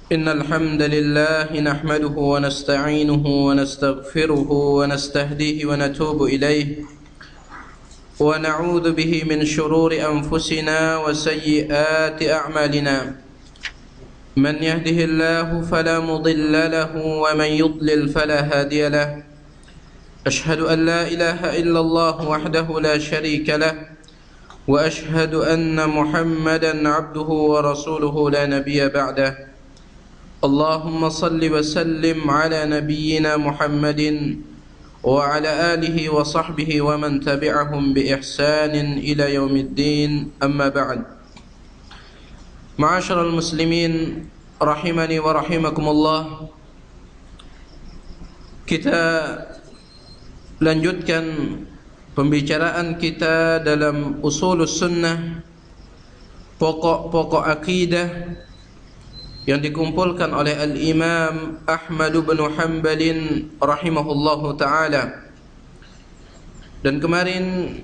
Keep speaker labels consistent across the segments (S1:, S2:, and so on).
S1: إن الحمد لله نحمده ونستعينه ونستغفره ونستهديه ونتوب إليه ونعوذ به من شرور أنفسنا وسيئات أعمالنا من يهده الله فلا مضل له ومن يضلل فلا هادي له أشهد أن لا إله إلا الله وحده لا شريك له وأشهد أن محمدا عبده ورسوله لا نبي بعده اللهم صل وسلم على نبينا محمد وعلى آله وصحبه ومن تبعهم بإحسان إلى يوم الدين أما بعد معاشر المسلمين rahimani wa rahimakumullah. Kita lanjutkan pembicaraan kita dalam usulus sunnah, pokok-pokok akidah yang dikumpulkan oleh Al-Imam Ahmad bin Hanbal rahimahullahu ta'ala. Dan kemarin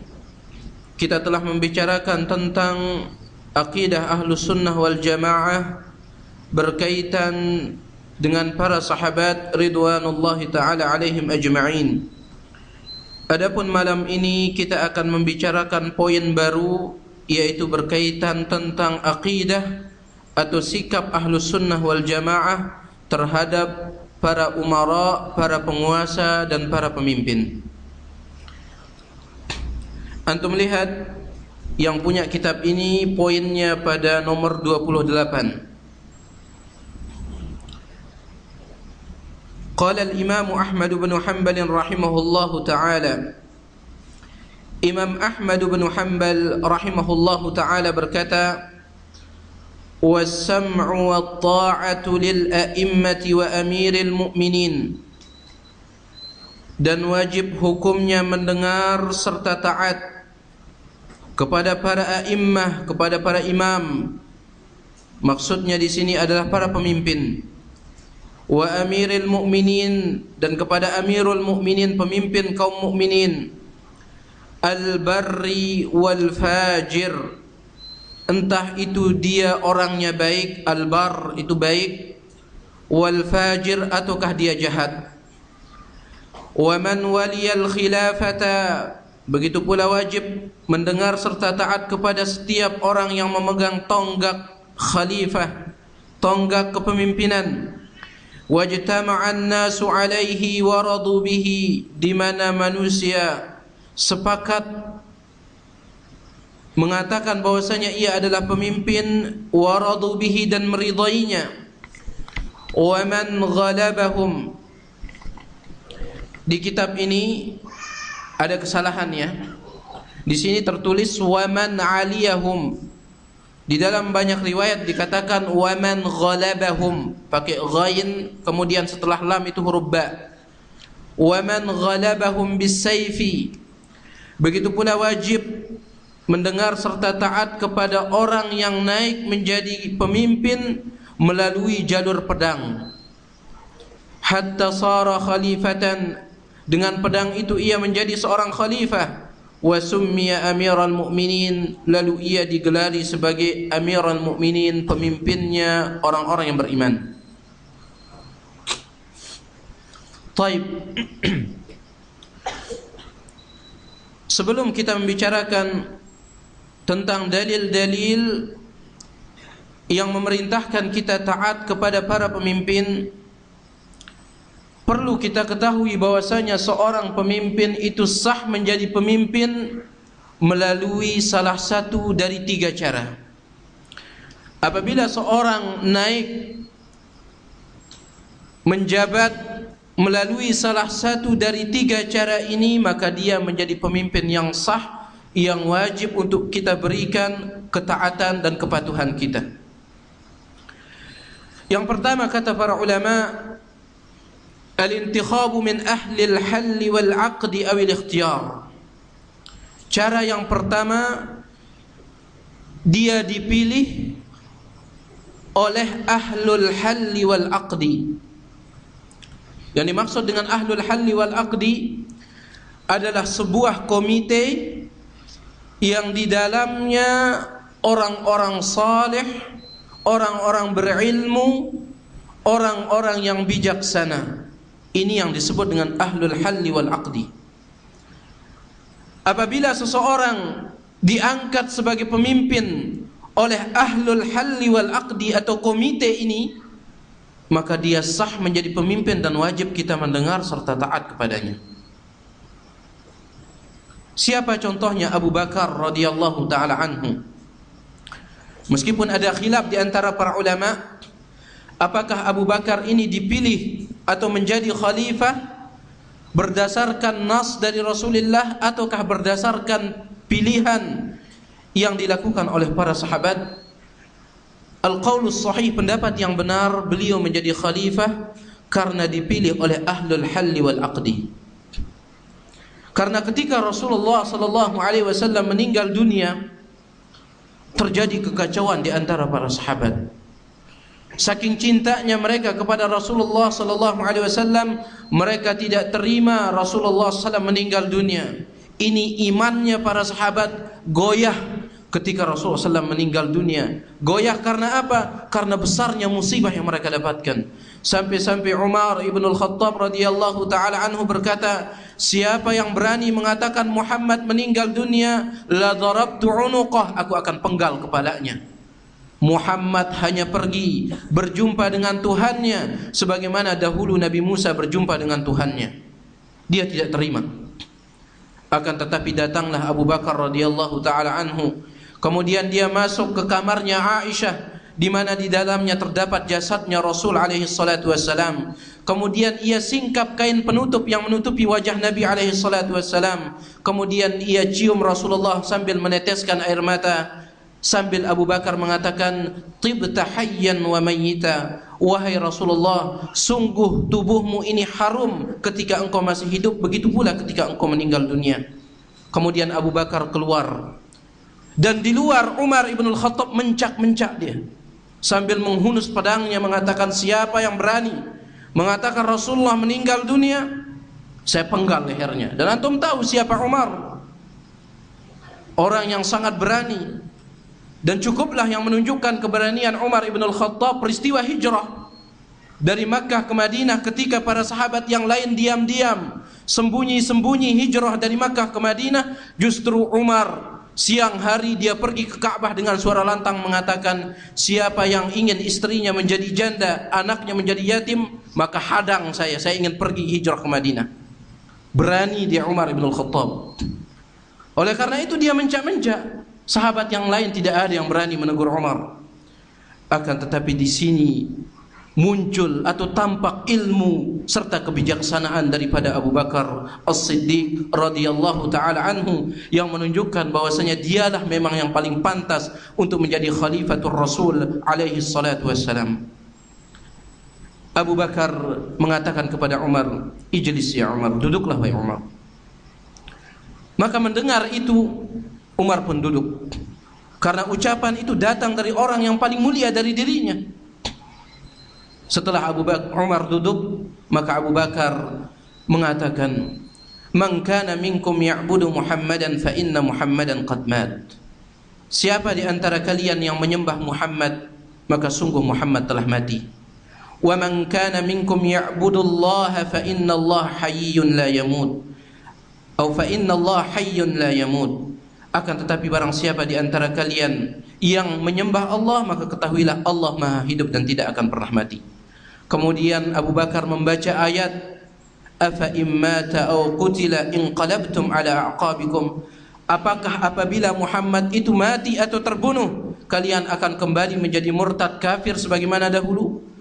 S1: kita telah membicarakan tentang akidah Ahlus Sunnah wal Jamaah berkaitan dengan para sahabat ridwanullahi ta'ala alaihim ajma'in. Adapun malam ini kita akan membicarakan poin baru, yaitu berkaitan tentang akidah atau sikap Ahlus Sunnah wal Jamaah terhadap para umara, para penguasa dan para pemimpin. Antum lihat yang punya kitab ini poinnya pada nomor 28. Qala al-Imam Ahmad bin Hanbal rahimahullahu ta'ala. Imam Ahmad bin Hanbal rahimahullahu ta'ala berkata, وَالسَّمْعُ وَالطَّاعَةُ لِلْأَئِمَّةِ وَأَمِيرِ الْمُؤْمِنِينَ. Dan wajib hukumnya mendengar serta taat kepada para a'immah, kepada para imam. Maksudnya di sini adalah para pemimpin. Wa amiril mu'minin, dan kepada amirul mu'minin, pemimpin kaum mukminin. Al-barri wal fajir, entah itu dia orangnya baik, al-bar itu baik, wal fajir ataukah dia jahat. Wa man waliyal khilafata, begitu pula wajib mendengar serta taat kepada setiap orang yang memegang tonggak khalifah, tonggak kepemimpinan. Wajtama'an nasu alaihi wa radu bihi, di mana manusia sepakat mengatakan bahwasanya ia adalah pemimpin, wa radu bihi, dan meridainya. Wa man ghalabahum, di kitab ini ada kesalahan ya. Di sini tertulis wa man aliyahum. Di dalam banyak riwayat dikatakan wa man ghalabahum, pakai ghain kemudian setelah lam itu huruf ba. Wa man ghalabahum bisayfi. Begitu pula wajib mendengar serta taat kepada orang yang naik menjadi pemimpin melalui jalur pedang. Hatta sara khalifatan, dengan pedang itu ia menjadi seorang khalifah. Wa summiya amiral mu'minin, lalu ia digelari sebagai amiral mu'minin, pemimpinnya orang-orang yang beriman. Taib. Sebelum kita membicarakan tentang dalil-dalil yang memerintahkan kita taat kepada para pemimpin, perlu kita ketahui bahwasanya seorang pemimpin itu sah menjadi pemimpin melalui salah satu dari tiga cara. Apabila seorang naik menjabat melalui salah satu dari tiga cara ini, maka dia menjadi pemimpin yang sah, yang wajib untuk kita berikan ketaatan dan kepatuhan kita. Yang pertama kata para ulama, al-intikhabu min ahli al-hall wal-aqd aw al-ikhtiyar. Cara yang pertama, dia dipilih oleh ahlul hall wal-aqd. Yang dimaksud dengan ahlul hall wal-aqd adalah sebuah komite yang di dalamnya orang-orang saleh, orang-orang berilmu orang-orang yang bijaksana. Ini yang disebut dengan ahlul halli wal aqdi. Apabila seseorang diangkat sebagai pemimpin oleh ahlul halli wal aqdi atau komite ini, maka dia sah menjadi pemimpin dan wajib kita mendengar serta taat kepadanya. Siapa contohnya? Abu Bakar radhiyallahu taala anhu. Meskipun ada khilaf di antara para ulama, apakah Abu Bakar ini dipilih atau menjadi khalifah berdasarkan nas dari Rasulullah ataukah berdasarkan pilihan yang dilakukan oleh para sahabat? Al-qaulus sahih, pendapat yang benar, beliau menjadi khalifah karena dipilih oleh ahlul halli wal aqdi. Karena ketika Rasulullah sallallahu alaihi wasallam meninggal dunia, terjadi kekacauan di antara para sahabat. Saking cintanya mereka kepada Rasulullah sallallahu alaihi wasallam, mereka tidak terima Rasulullah SAW meninggal dunia. Ini imannya para sahabat goyah ketika Rasulullah SAW meninggal dunia. Goyah karena apa? Karena besarnya musibah yang mereka dapatkan. Sampai-sampai Umar ibn al-Khattab radhiyallahu ta'ala anhu berkata, siapa yang berani mengatakan Muhammad meninggal dunia, la darabtu unuqah, aku akan penggal kepalanya. Muhammad hanya pergi berjumpa dengan Tuhannya sebagaimana dahulu Nabi Musa berjumpa dengan Tuhannya. Dia tidak terima. Akan tetapi datanglah Abu Bakar radhiyallahu taala anhu. Kemudian dia masuk ke kamarnya Aisyah, di mana di dalamnya terdapat jasadnya Rasul alaihi salatu wassalam. Kemudian ia singkap kain penutup yang menutupi wajah Nabi alaihi salatu wassalam. Kemudian ia cium Rasulullah sambil meneteskan air mata. Sambil Abu Bakar mengatakan, tibta hayyan wa mayyita, wahai Rasulullah, sungguh tubuhmu ini harum ketika engkau masih hidup, begitu pula ketika engkau meninggal dunia. Kemudian Abu Bakar keluar, dan di luar Umar ibn al-Khattab mencak-mencak dia sambil menghunus pedangnya, mengatakan, siapa yang berani mengatakan Rasulullah meninggal dunia, saya penggal lehernya. Dan antum tahu siapa Umar, orang yang sangat berani. Dan cukuplah yang menunjukkan keberanian Umar ibn al-Khattab peristiwa hijrah dari Makkah ke Madinah, ketika para sahabat yang lain diam-diam sembunyi-sembunyi hijrah dari Makkah ke Madinah. Justru Umar siang hari dia pergi ke Ka'bah dengan suara lantang mengatakan, siapa yang ingin istrinya menjadi janda, anaknya menjadi yatim, maka hadang saya ingin pergi hijrah ke Madinah. Berani dia Umar ibn al-Khattab. Oleh karena itu dia mencak-mencak. Sahabat yang lain tidak ada yang berani menegur Umar. Akan tetapi di sini muncul atau tampak ilmu serta kebijaksanaan daripada Abu Bakar As-Siddiq radhiyallahu taala anhu, yang menunjukkan bahwasanya dialah memang yang paling pantas untuk menjadi khalifatul Rasul alaihi salatu wassalam. Abu Bakar mengatakan kepada Umar, ijlis ya Umar, duduklah wahai Umar. Maka mendengar itu Umar pun duduk, karena ucapan itu datang dari orang yang paling mulia dari dirinya. Setelah Umar duduk, maka Abu Bakar mengatakan, man kana minkum ya'budu Muhammadan fa inna Muhammadan qad mat. Siapa di antara kalian yang menyembah Muhammad, maka sungguh Muhammad telah mati. Wa man kana minkum ya'budu Allah fa inna Allah hayyun la yamut. Atau fa inna Allah hayyun la yamut. Akan tetapi barang siapa di antara kalian yang menyembah Allah, maka ketahuilah Allah Maha hidup dan tidak akan pernah mati. Kemudian Abu Bakar membaca ayat, afa immata aw qutila inqalabtum ala aqabikum. Apakah apabila Muhammad itu mati atau terbunuh, kalian akan kembali menjadi murtad kafir sebagaimana dahulu?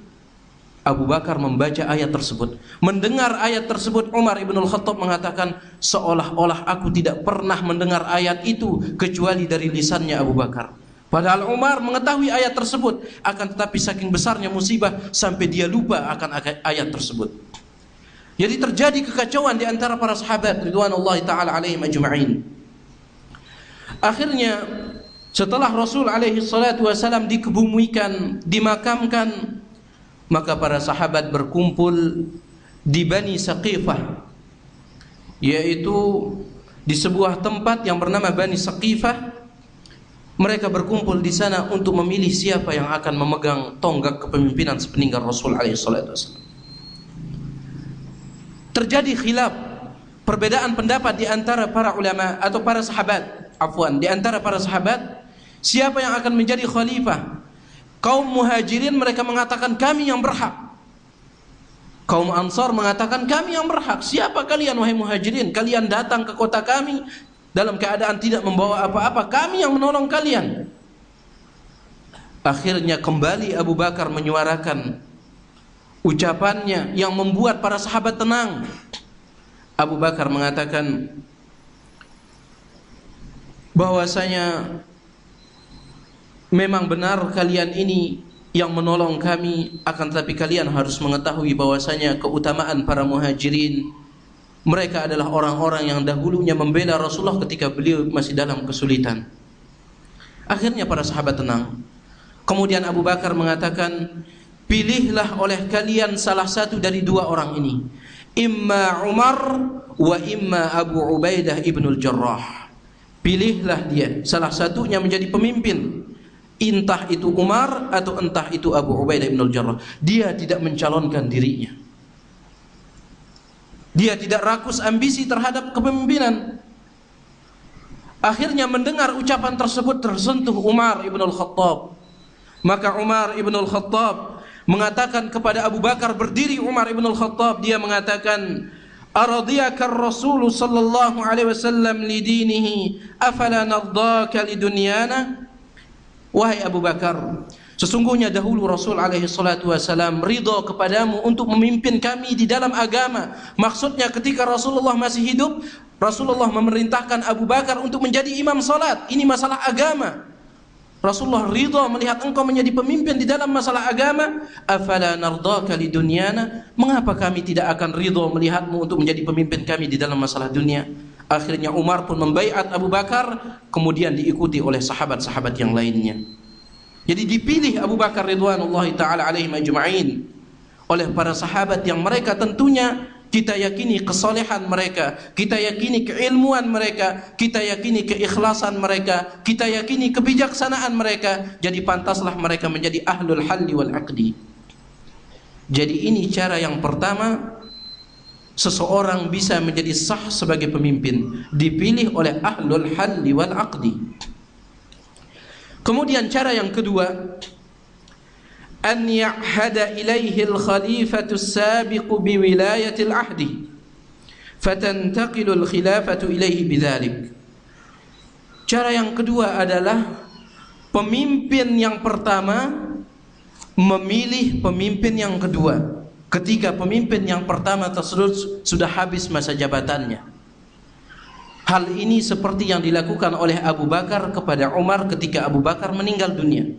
S1: Abu Bakar membaca ayat tersebut. Mendengar ayat tersebut, Umar ibn al-Khattab mengatakan, seolah-olah aku tidak pernah mendengar ayat itu kecuali dari lisannya Abu Bakar. Padahal Umar mengetahui ayat tersebut, akan tetapi saking besarnya musibah sampai dia lupa akan ayat tersebut. Jadi terjadi kekacauan di antara para sahabat ridwanullahi taala alaihim ajma'in. Akhirnya setelah Rasul alaihi salatu wasalam dikebumikan, dimakamkan, maka para sahabat berkumpul di Bani Saqifah, yaitu di sebuah tempat yang bernama Bani Saqifah, Mereka berkumpul di sana untuk memilih siapa yang akan memegang tonggak kepemimpinan sepeninggal Rasul alaihi salatu wasallam. Terjadi khilaf, perbedaan pendapat di antara para ulama atau para sahabat, di antara para sahabat, siapa yang akan menjadi khalifah. Kaum Muhajirin mereka mengatakan kami yang berhak. Kaum Ansar mengatakan kami yang berhak. Siapa kalian wahai Muhajirin? Kalian datang ke kota kami dalam keadaan tidak membawa apa-apa, kami yang menolong kalian. Akhirnya kembali Abu Bakar menyuarakan ucapannya yang membuat para sahabat tenang. Abu Bakar mengatakan bahwasanya memang benar kalian ini yang menolong kami, akan tetapi kalian harus mengetahui bahwasanya keutamaan para Muhajirin, mereka adalah orang-orang yang dahulunya membela Rasulullah ketika beliau masih dalam kesulitan. Akhirnya para sahabat tenang. Kemudian Abu Bakar mengatakan, pilihlah oleh kalian salah satu dari dua orang ini, imma Umar wa imma Abu Ubaidah ibnul Jarrah. Pilihlah dia, salah satunya menjadi pemimpin, entah itu Umar atau entah itu Abu Ubaidah ibnul Jarrah. Dia tidak mencalonkan dirinya. Dia tidak rakus ambisi terhadap kepemimpinan. Akhirnya mendengar ucapan tersebut tersentuh Umar ibnul Khattab. Maka Umar ibnul Khattab mengatakan kepada Abu Bakar, berdiri Umar ibnul Khattab, dia mengatakan, aradiyaka Rasul sallallahu alaihi wasallam li dinihi afala nardaka li dunyana. Wahai Abu Bakar, sesungguhnya dahulu Rasul alaihi salatu wasalam ridha kepadamu untuk memimpin kami di dalam agama. Maksudnya ketika Rasulullah masih hidup, Rasulullah memerintahkan Abu Bakar untuk menjadi imam salat. Ini masalah agama. Rasulullah ridha melihat engkau menjadi pemimpin di dalam masalah agama. Afala nardaka li dunyana? Mengapa kami tidak akan ridha melihatmu untuk menjadi pemimpin kami di dalam masalah dunia? Akhirnya Umar pun membaiat Abu Bakar, kemudian diikuti oleh sahabat-sahabat yang lainnya. Jadi dipilih Abu Bakar ridwanullahi ta'ala alaihim ajma'in oleh para sahabat yang mereka tentunya kita yakini kesolehan mereka, kita yakini keilmuan mereka, kita yakini keikhlasan mereka, kita yakini kebijaksanaan mereka. Jadi pantaslah mereka menjadi ahlul halli wal aqdi. Jadi ini cara yang pertama seseorang bisa menjadi sah sebagai pemimpin, dipilih oleh ahlul halli wal aqdi. Kemudian cara yang kedua, an ya'hada ilaihi al-khalifatu as-sabiqu bi wilayati al-ahdi fatantaqilu al-khilafatu ilaihi bidzalik. Cara yang kedua adalah pemimpin yang pertama memilih pemimpin yang kedua ketika pemimpin yang pertama tersebut sudah habis masa jabatannya. Hal ini seperti yang dilakukan oleh Abu Bakar kepada Umar ketika Abu Bakar meninggal dunia.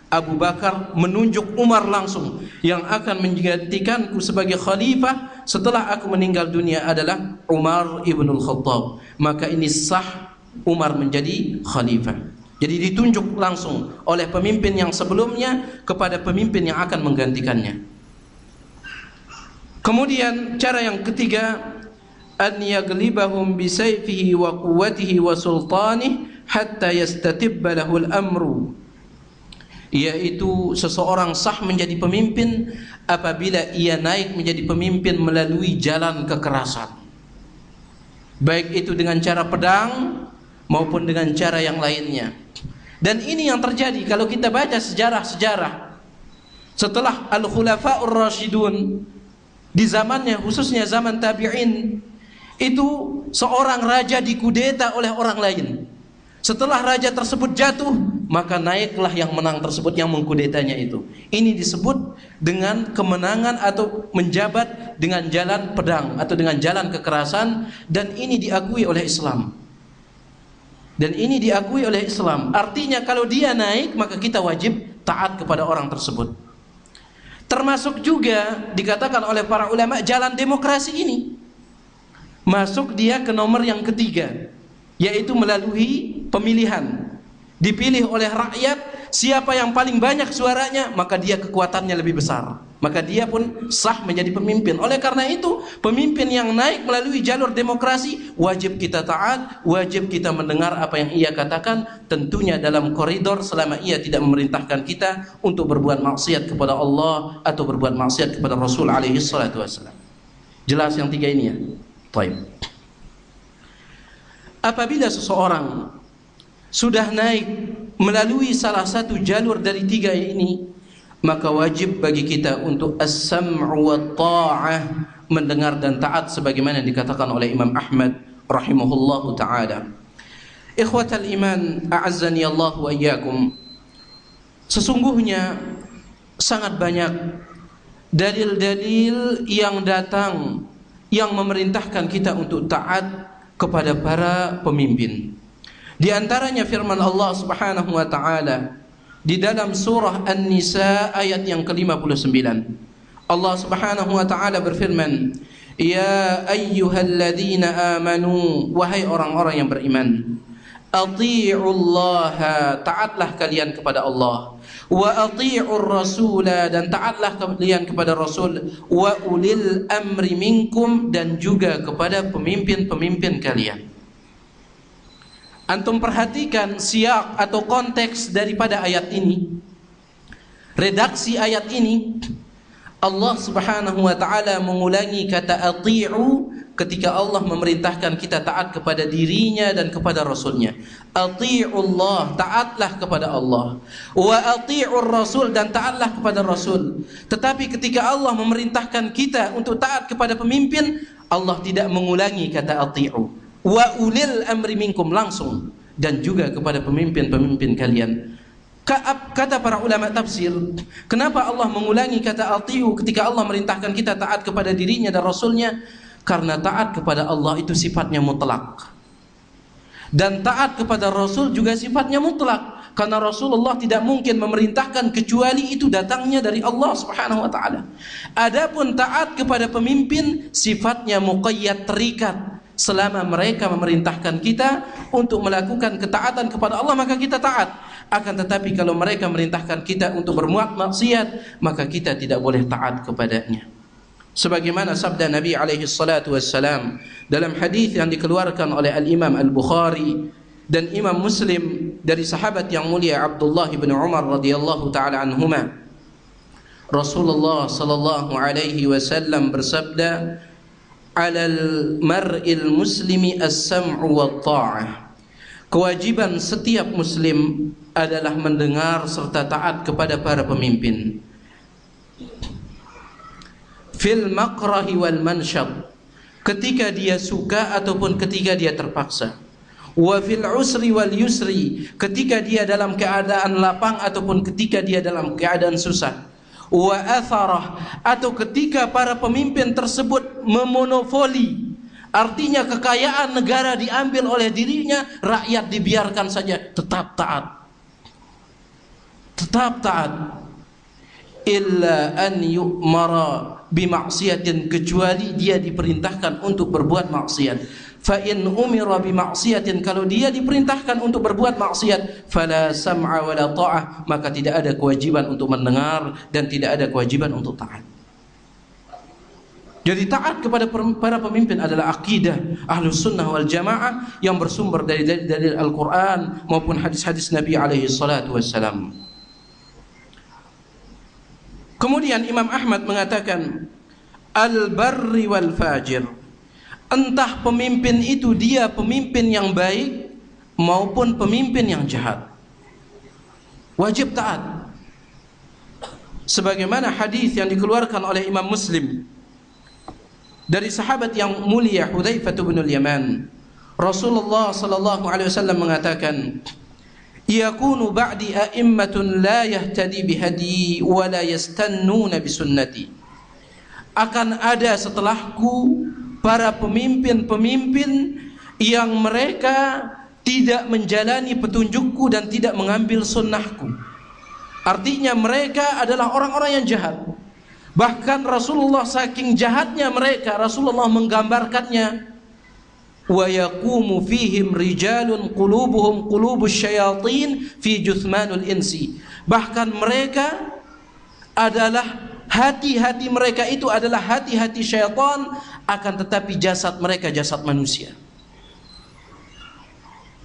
S1: Abu Bakar menunjuk Umar langsung, yang akan menggantikanku sebagai khalifah setelah aku meninggal dunia adalah Umar ibnul Khattab. Maka ini sah Umar menjadi khalifah. Jadi ditunjuk langsung oleh pemimpin yang sebelumnya kepada pemimpin yang akan menggantikannya. Kemudian cara yang ketiga, an yaglibahum bisayfihi wa quwwatihi wa sultanih hatta yastatibba lahul amru, yaitu seseorang sah menjadi pemimpin apabila ia naik menjadi pemimpin melalui jalan kekerasan, baik itu dengan cara pedang maupun dengan cara yang lainnya. Dan ini yang terjadi kalau kita baca sejarah-sejarah setelah Al-Khulafa'ur Rasyidun, di zamannya khususnya zaman tabi'in, itu seorang raja dikudeta oleh orang lain. Setelah raja tersebut jatuh, maka naiklah yang menang tersebut, yang mengkudetanya itu. Ini disebut dengan kemenangan atau menjabat dengan jalan pedang atau dengan jalan kekerasan, dan ini diakui oleh Islam. Dan ini diakui oleh Islam. Artinya kalau dia naik, maka kita wajib taat kepada orang tersebut. Termasuk juga dikatakan oleh para ulama jalan demokrasi ini masuk dia ke nomor yang ketiga, yaitu melalui pemilihan. Dipilih oleh rakyat, siapa yang paling banyak suaranya maka dia kekuatannya lebih besar. maka dia pun sah menjadi pemimpin. Oleh karena itu, pemimpin yang naik melalui jalur demokrasi, wajib kita taat, wajib kita mendengar apa yang ia katakan, tentunya dalam koridor selama ia tidak memerintahkan kita untuk berbuat maksiat kepada Allah atau berbuat maksiat kepada Rasul alaihi salatu wassalam. Jelas yang tiga ini ya? Baik. Apabila seseorang sudah naik melalui salah satu jalur dari tiga ini, maka wajib bagi kita untuk as-sam'u wa ta'ah, mendengar dan taat sebagaimana yang dikatakan oleh Imam Ahmad rahimahullahu ta'ala. Ikhwatal iman, a'azzani Allah wa iyyakum. Sesungguhnya sangat banyak dalil-dalil yang datang yang memerintahkan kita untuk taat kepada para pemimpin. Di antaranya firman Allah Subhanahu wa taala di dalam surah An-Nisa ayat yang ke-59. Allah Subhanahu wa taala berfirman, "Ya ayyuhalladzina amanu," wahai orang-orang yang beriman, "Athi'ullaha," taatlah kalian kepada Allah, "wa athi'ur rasula," dan taatlah kalian kepada Rasul, "wa ulil amri minkum," dan juga kepada pemimpin-pemimpin kalian. Antum perhatikan siyak atau konteks daripada ayat ini, redaksi ayat ini. Allah Subhanahu wa taala mengulangi kata ati'u ketika Allah memerintahkan kita taat kepada dirinya dan kepada Rasulnya. Ati'ullah, taatlah kepada Allah. Wa ati'ur rasul, dan taatlah kepada Rasul. Tetapi ketika Allah memerintahkan kita untuk taat kepada pemimpin, Allah tidak mengulangi kata ati'u. Wa ulil amri minkum, langsung, dan juga kepada pemimpin-pemimpin kalian. Kata para ulama tafsir, kenapa Allah mengulangi kata ati'u ketika Allah merintahkan kita taat kepada dirinya dan Rasulnya? Karena taat kepada Allah itu sifatnya mutlak, dan taat kepada Rasul juga sifatnya mutlak. Karena Rasulullah tidak mungkin memerintahkan kecuali itu datangnya dari Allah Subhanahu wa taala. Adapun taat kepada pemimpin sifatnya muqayyad, terikat. Selama mereka memerintahkan kita untuk melakukan ketaatan kepada Allah, maka kita taat. Akan tetapi kalau mereka merintahkan kita untuk berbuat maksiat, maka kita tidak boleh taat kepadanya. Sebagaimana sabda Nabi alaihi salatu wassalam dalam hadis yang dikeluarkan oleh Al-Imam Al-Bukhari dan Imam Muslim dari sahabat yang mulia Abdullah bin Umar radhiyallahu taala anhuma, Rasulullah sallallahu alaihi wasallam bersabda, "Alal mar'il muslimi as-sam'u wa ta'ah." Kewajiban setiap muslim adalah mendengar serta taat kepada para pemimpin. Fil makrahi wal mansyad, ketika dia suka ataupun ketika dia terpaksa. Wa fil usri wal yusri, ketika dia dalam keadaan lapang ataupun ketika dia dalam keadaan susah. Wa atharah, atau ketika para pemimpin tersebut memonopoli, artinya kekayaan negara diambil oleh dirinya, rakyat dibiarkan saja, tetap taat. Tetap taat. Illa an yu'mara bimaksiatin, kecuali dia diperintahkan untuk berbuat maksiat. Fa in umira bimaksiatin, kalau dia diperintahkan untuk berbuat maksiat, fala sam'a wala ta'ah, maka tidak ada kewajiban untuk mendengar dan tidak ada kewajiban untuk taat. Jadi taat kepada para pemimpin adalah akidah Ahlus Sunnah wal Jamaah yang bersumber dari dalil Al-Quran maupun hadis-hadis Nabi alaihi salatu wassalam. Kemudian Imam Ahmad mengatakan, al-barri wal fajir, entah pemimpin itu dia pemimpin yang baik maupun pemimpin yang jahat, wajib taat. Sebagaimana hadis yang dikeluarkan oleh Imam Muslim dari sahabat yang mulia Hudzaifah bin al-Yaman, Rasulullah sallallahu alaihi wasallam mengatakan, yakunu ba'di a'immatun la yahtadi bihadi wa la yastannuna bisunnati, akan ada setelahku para pemimpin-pemimpin yang mereka tidak menjalani petunjukku dan tidak mengambil sunnahku. Artinya mereka adalah orang-orang yang jahat. Bahkan Rasulullah saking jahatnya mereka, Rasulullah menggambarkannya, wa yaqumu fihim rijalun qulubuhum qulubus syayatin fi juthmanul insi. Bahkan mereka adalah hati-hati mereka itu adalah hati-hati syaitan, akan tetapi jasad mereka jasad manusia.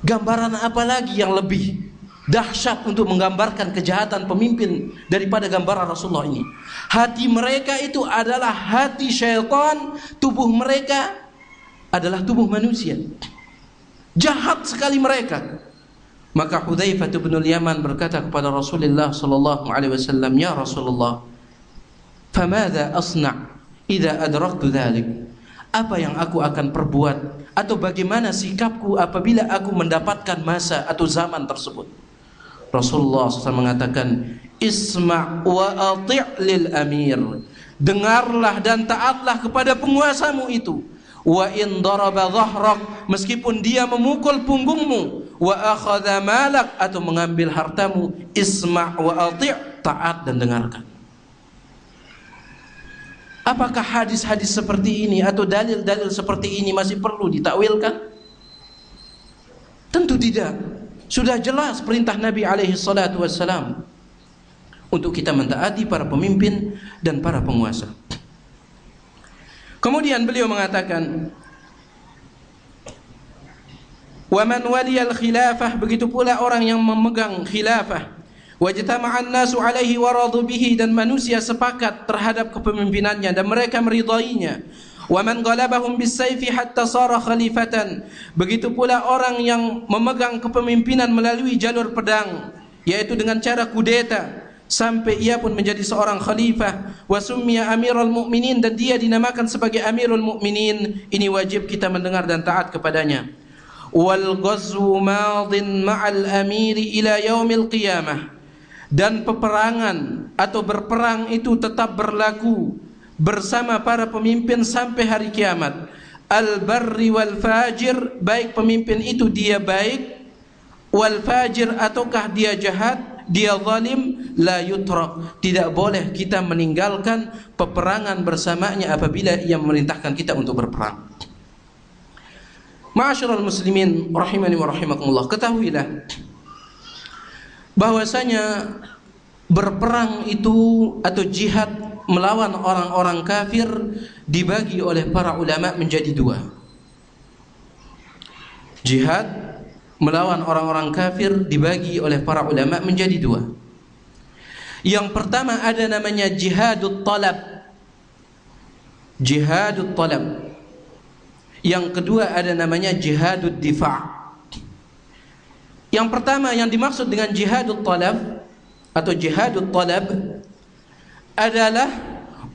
S1: Gambaran apa lagi yang lebih dahsyat untuk menggambarkan kejahatan pemimpin daripada gambaran Rasulullah ini? Hati mereka itu adalah hati syaitan, tubuh mereka adalah tubuh manusia. Jahat sekali mereka. Maka Hudzaifah bin Yaman berkata kepada Rasulullah sallallahu alaihi wasallam, "Ya Rasulullah, famadza asna' idza adraktu dzalik?" Apa yang aku akan perbuat atau bagaimana sikapku apabila aku mendapatkan masa atau zaman tersebut? Rasulullah SAW mengatakan, "Isma' wa ati' lil amir." Dengarlah dan taatlah kepada penguasamu itu. Wa in daraba dhahrak, meskipun dia memukul punggungmu, wa akhadha malak, atau mengambil hartamu, isma' wa ati', taat dan dengarkan. Apakah hadis-hadis seperti ini atau dalil-dalil seperti ini masih perlu ditakwilkan? Tentu tidak. Sudah jelas perintah Nabi alaihi salatu wassalam untuk kita mentaati para pemimpin dan para penguasa. Kemudian beliau mengatakan, wa man waliyal khilafah, begitu pula orang yang memegang khilafah, wajtama'an nasu alaihi wa radu bihi, dan manusia sepakat terhadap kepemimpinannya dan mereka meridainya. Wa man ghalabahum bisayfi hatta sara khalifatan, begitu pula orang yang memegang kepemimpinan melalui jalur pedang, yaitu dengan cara kudeta, sampai ia pun menjadi seorang khalifah. Wa summiya amirul mu'minin, dan dia dinamakan sebagai amirul mu'minin. Ini wajib kita mendengar dan taat kepadanya. Wal ghazwu madin ma'al amiri ila yaumil qiyamah, dan peperangan atau berperang itu tetap berlaku bersama para pemimpin sampai hari kiamat. Al-barri wal fajir, baik pemimpin itu dia baik, wal fajir ataukah dia jahat, dia zalim, la yutrak, tidak boleh kita meninggalkan peperangan bersamanya apabila ia memerintahkan kita untuk berperang. Ma'asyiral muslimin rahimani wa rahimakumullah, ketahuilah bahwasanya berperang itu atau jihad melawan orang-orang kafir dibagi oleh para ulama menjadi dua. Jihad melawan orang-orang kafir dibagi oleh para ulama menjadi dua. Yang pertama ada namanya jihadut talab. Jihadut talab. Yang kedua ada namanya jihadud difa'. Yang pertama yang dimaksud dengan jihadut talab atau jihadut talab adalah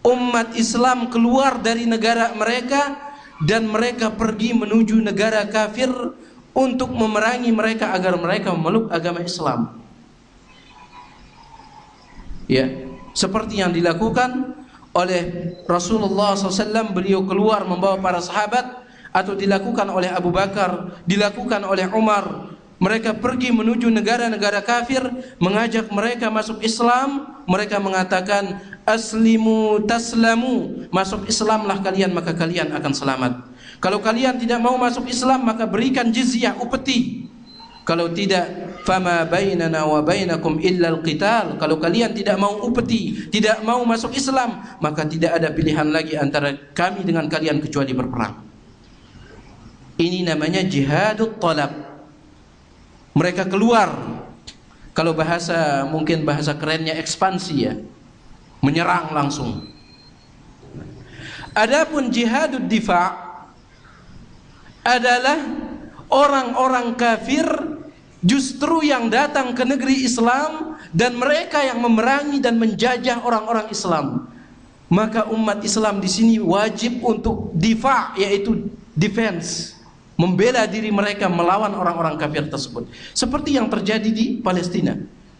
S1: umat Islam keluar dari negara mereka dan mereka pergi menuju negara kafir untuk memerangi mereka agar mereka memeluk agama Islam. Ya, seperti yang dilakukan oleh Rasulullah SAW, beliau keluar membawa para sahabat, atau dilakukan oleh Abu Bakar, dilakukan oleh Umar. Mereka pergi menuju negara-negara kafir, mengajak mereka masuk Islam. Mereka mengatakan, aslimu taslamu, masuk Islamlah kalian maka kalian akan selamat. Kalau kalian tidak mau masuk Islam maka berikan jizyah, upeti. Kalau tidak, fama bainana wa bainakum illa al-qital. Kalau kalian tidak mau upeti, tidak mau masuk Islam, maka tidak ada pilihan lagi antara kami dengan kalian kecuali berperang. Ini namanya jihadut talab. Mereka keluar, kalau bahasa mungkin bahasa kerennya ekspansi ya, menyerang langsung. Adapun jihadud difa' adalah orang-orang kafir justru yang datang ke negeri Islam dan mereka yang memerangi dan menjajah orang-orang Islam. Maka umat Islam di sini wajib untuk difa', yaitu defense, membela diri mereka melawan orang-orang kafir tersebut. Seperti yang terjadi di Palestina.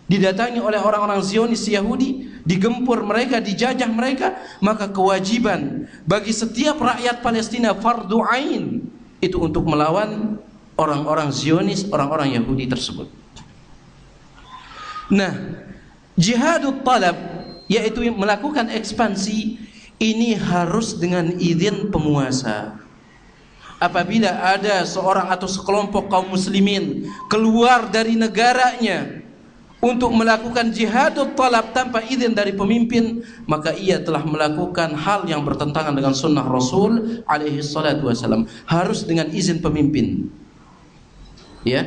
S1: Didatangi oleh orang-orang Zionis Yahudi, digempur mereka, dijajah mereka, maka kewajiban bagi setiap rakyat Palestina fardu ain itu untuk melawan orang-orang Zionis, orang-orang Yahudi tersebut. Nah, jihadut talab, yaitu melakukan ekspansi, ini harus dengan izin penguasa. Apabila ada seorang atau sekelompok kaum muslimin keluar dari negaranya untuk melakukan jihadut talab tanpa izin dari pemimpin, maka ia telah melakukan hal yang bertentangan dengan sunnah Rasul alaihi salatu wasallam. Harus dengan izin pemimpin. Ya.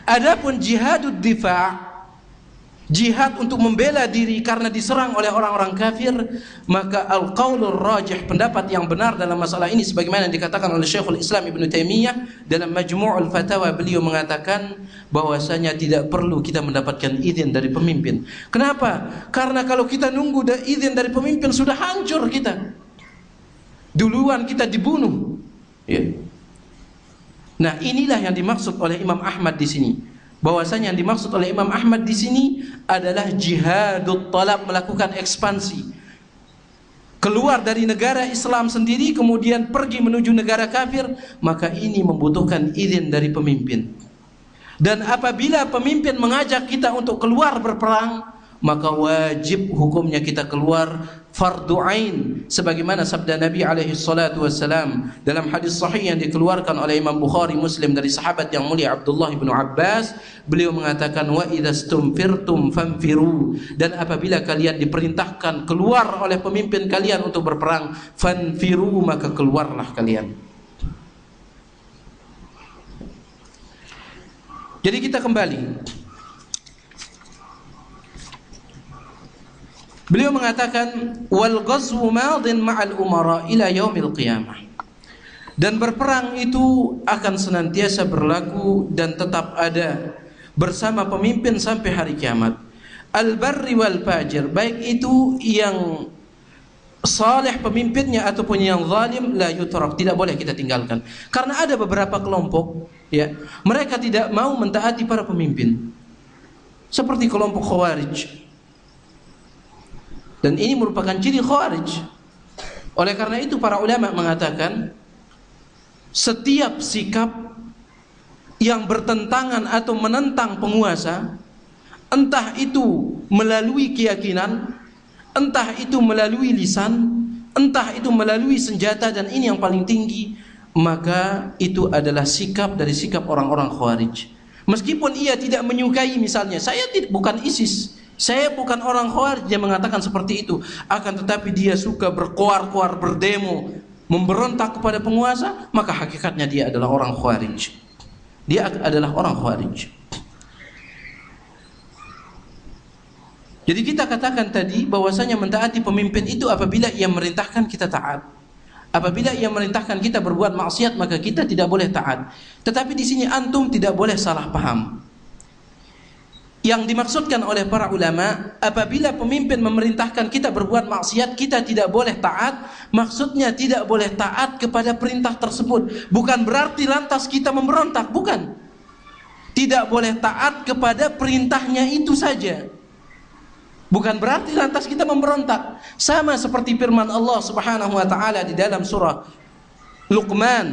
S1: Adapun jihadud difa', jihad untuk membela diri karena diserang oleh orang-orang kafir, maka al-qaulur rajih, pendapat yang benar dalam masalah ini sebagaimana yang dikatakan oleh Syekhul Islam Ibnu Taimiyah dalam Majmu'ul Fatawa, beliau mengatakan bahwasanya tidak perlu kita mendapatkan izin dari pemimpin. Kenapa? Karena kalau kita nunggu izin dari pemimpin sudah hancur kita. Duluan kita dibunuh. Ya. Nah, inilah yang dimaksud oleh Imam Ahmad di sini. Bahwasanya yang dimaksud oleh Imam Ahmad di sini adalah jihadut talab, melakukan ekspansi. Keluar dari negara Islam sendiri kemudian pergi menuju negara kafir, maka ini membutuhkan izin dari pemimpin. Dan apabila pemimpin mengajak kita untuk keluar berperang, maka wajib hukumnya kita keluar, fardu ain, sebagaimana sabda Nabi alaihi salatu wassalam dalam hadis sahih yang dikeluarkan oleh Imam Bukhari Muslim dari sahabat yang mulia Abdullah bin Abbas. Beliau mengatakan, wa idzastumfirtum fanfiru, dan apabila kalian diperintahkan keluar oleh pemimpin kalian untuk berperang, fanfiru, maka keluarlah kalian. Jadi kita kembali, beliau mengatakan wal ghazwu madin ma'al umara ila yaumil qiyamah, dan berperang itu akan senantiasa berlaku dan tetap ada bersama pemimpin sampai hari kiamat. Al barri wal fajir, baik itu yang saleh pemimpinnya ataupun yang zalim, la yutrak, tidak boleh kita tinggalkan. Karena ada beberapa kelompok, ya, mereka tidak mau mentaati para pemimpin, seperti kelompok Khawarij. Dan ini merupakan ciri Khawarij. Oleh karena itu para ulama mengatakan setiap sikap yang bertentangan atau menentang penguasa, entah itu melalui keyakinan, entah itu melalui lisan, entah itu melalui senjata, dan ini yang paling tinggi, maka itu adalah sikap dari sikap orang-orang Khawarij. Meskipun ia tidak menyukai, misalnya saya bukan ISIS, saya bukan orang Khawarij yang mengatakan seperti itu, akan tetapi dia suka berkoar-koar, berdemo, memberontak kepada penguasa, maka hakikatnya dia adalah orang Khawarij. Dia adalah orang Khawarij. Jadi kita katakan tadi bahwasanya mentaati pemimpin itu apabila ia merintahkan kita taat. Apabila ia merintahkan kita berbuat maksiat, maka kita tidak boleh taat. Tetapi di sini antum tidak boleh salah paham. Yang dimaksudkan oleh para ulama, apabila pemimpin memerintahkan kita berbuat maksiat, kita tidak boleh taat, maksudnya tidak boleh taat kepada perintah tersebut. Bukan berarti lantas kita memberontak, bukan. Tidak boleh taat kepada perintahnya itu saja. Bukan berarti lantas kita memberontak. Sama seperti firman Allah Subhanahu wa taala di dalam surah Luqman.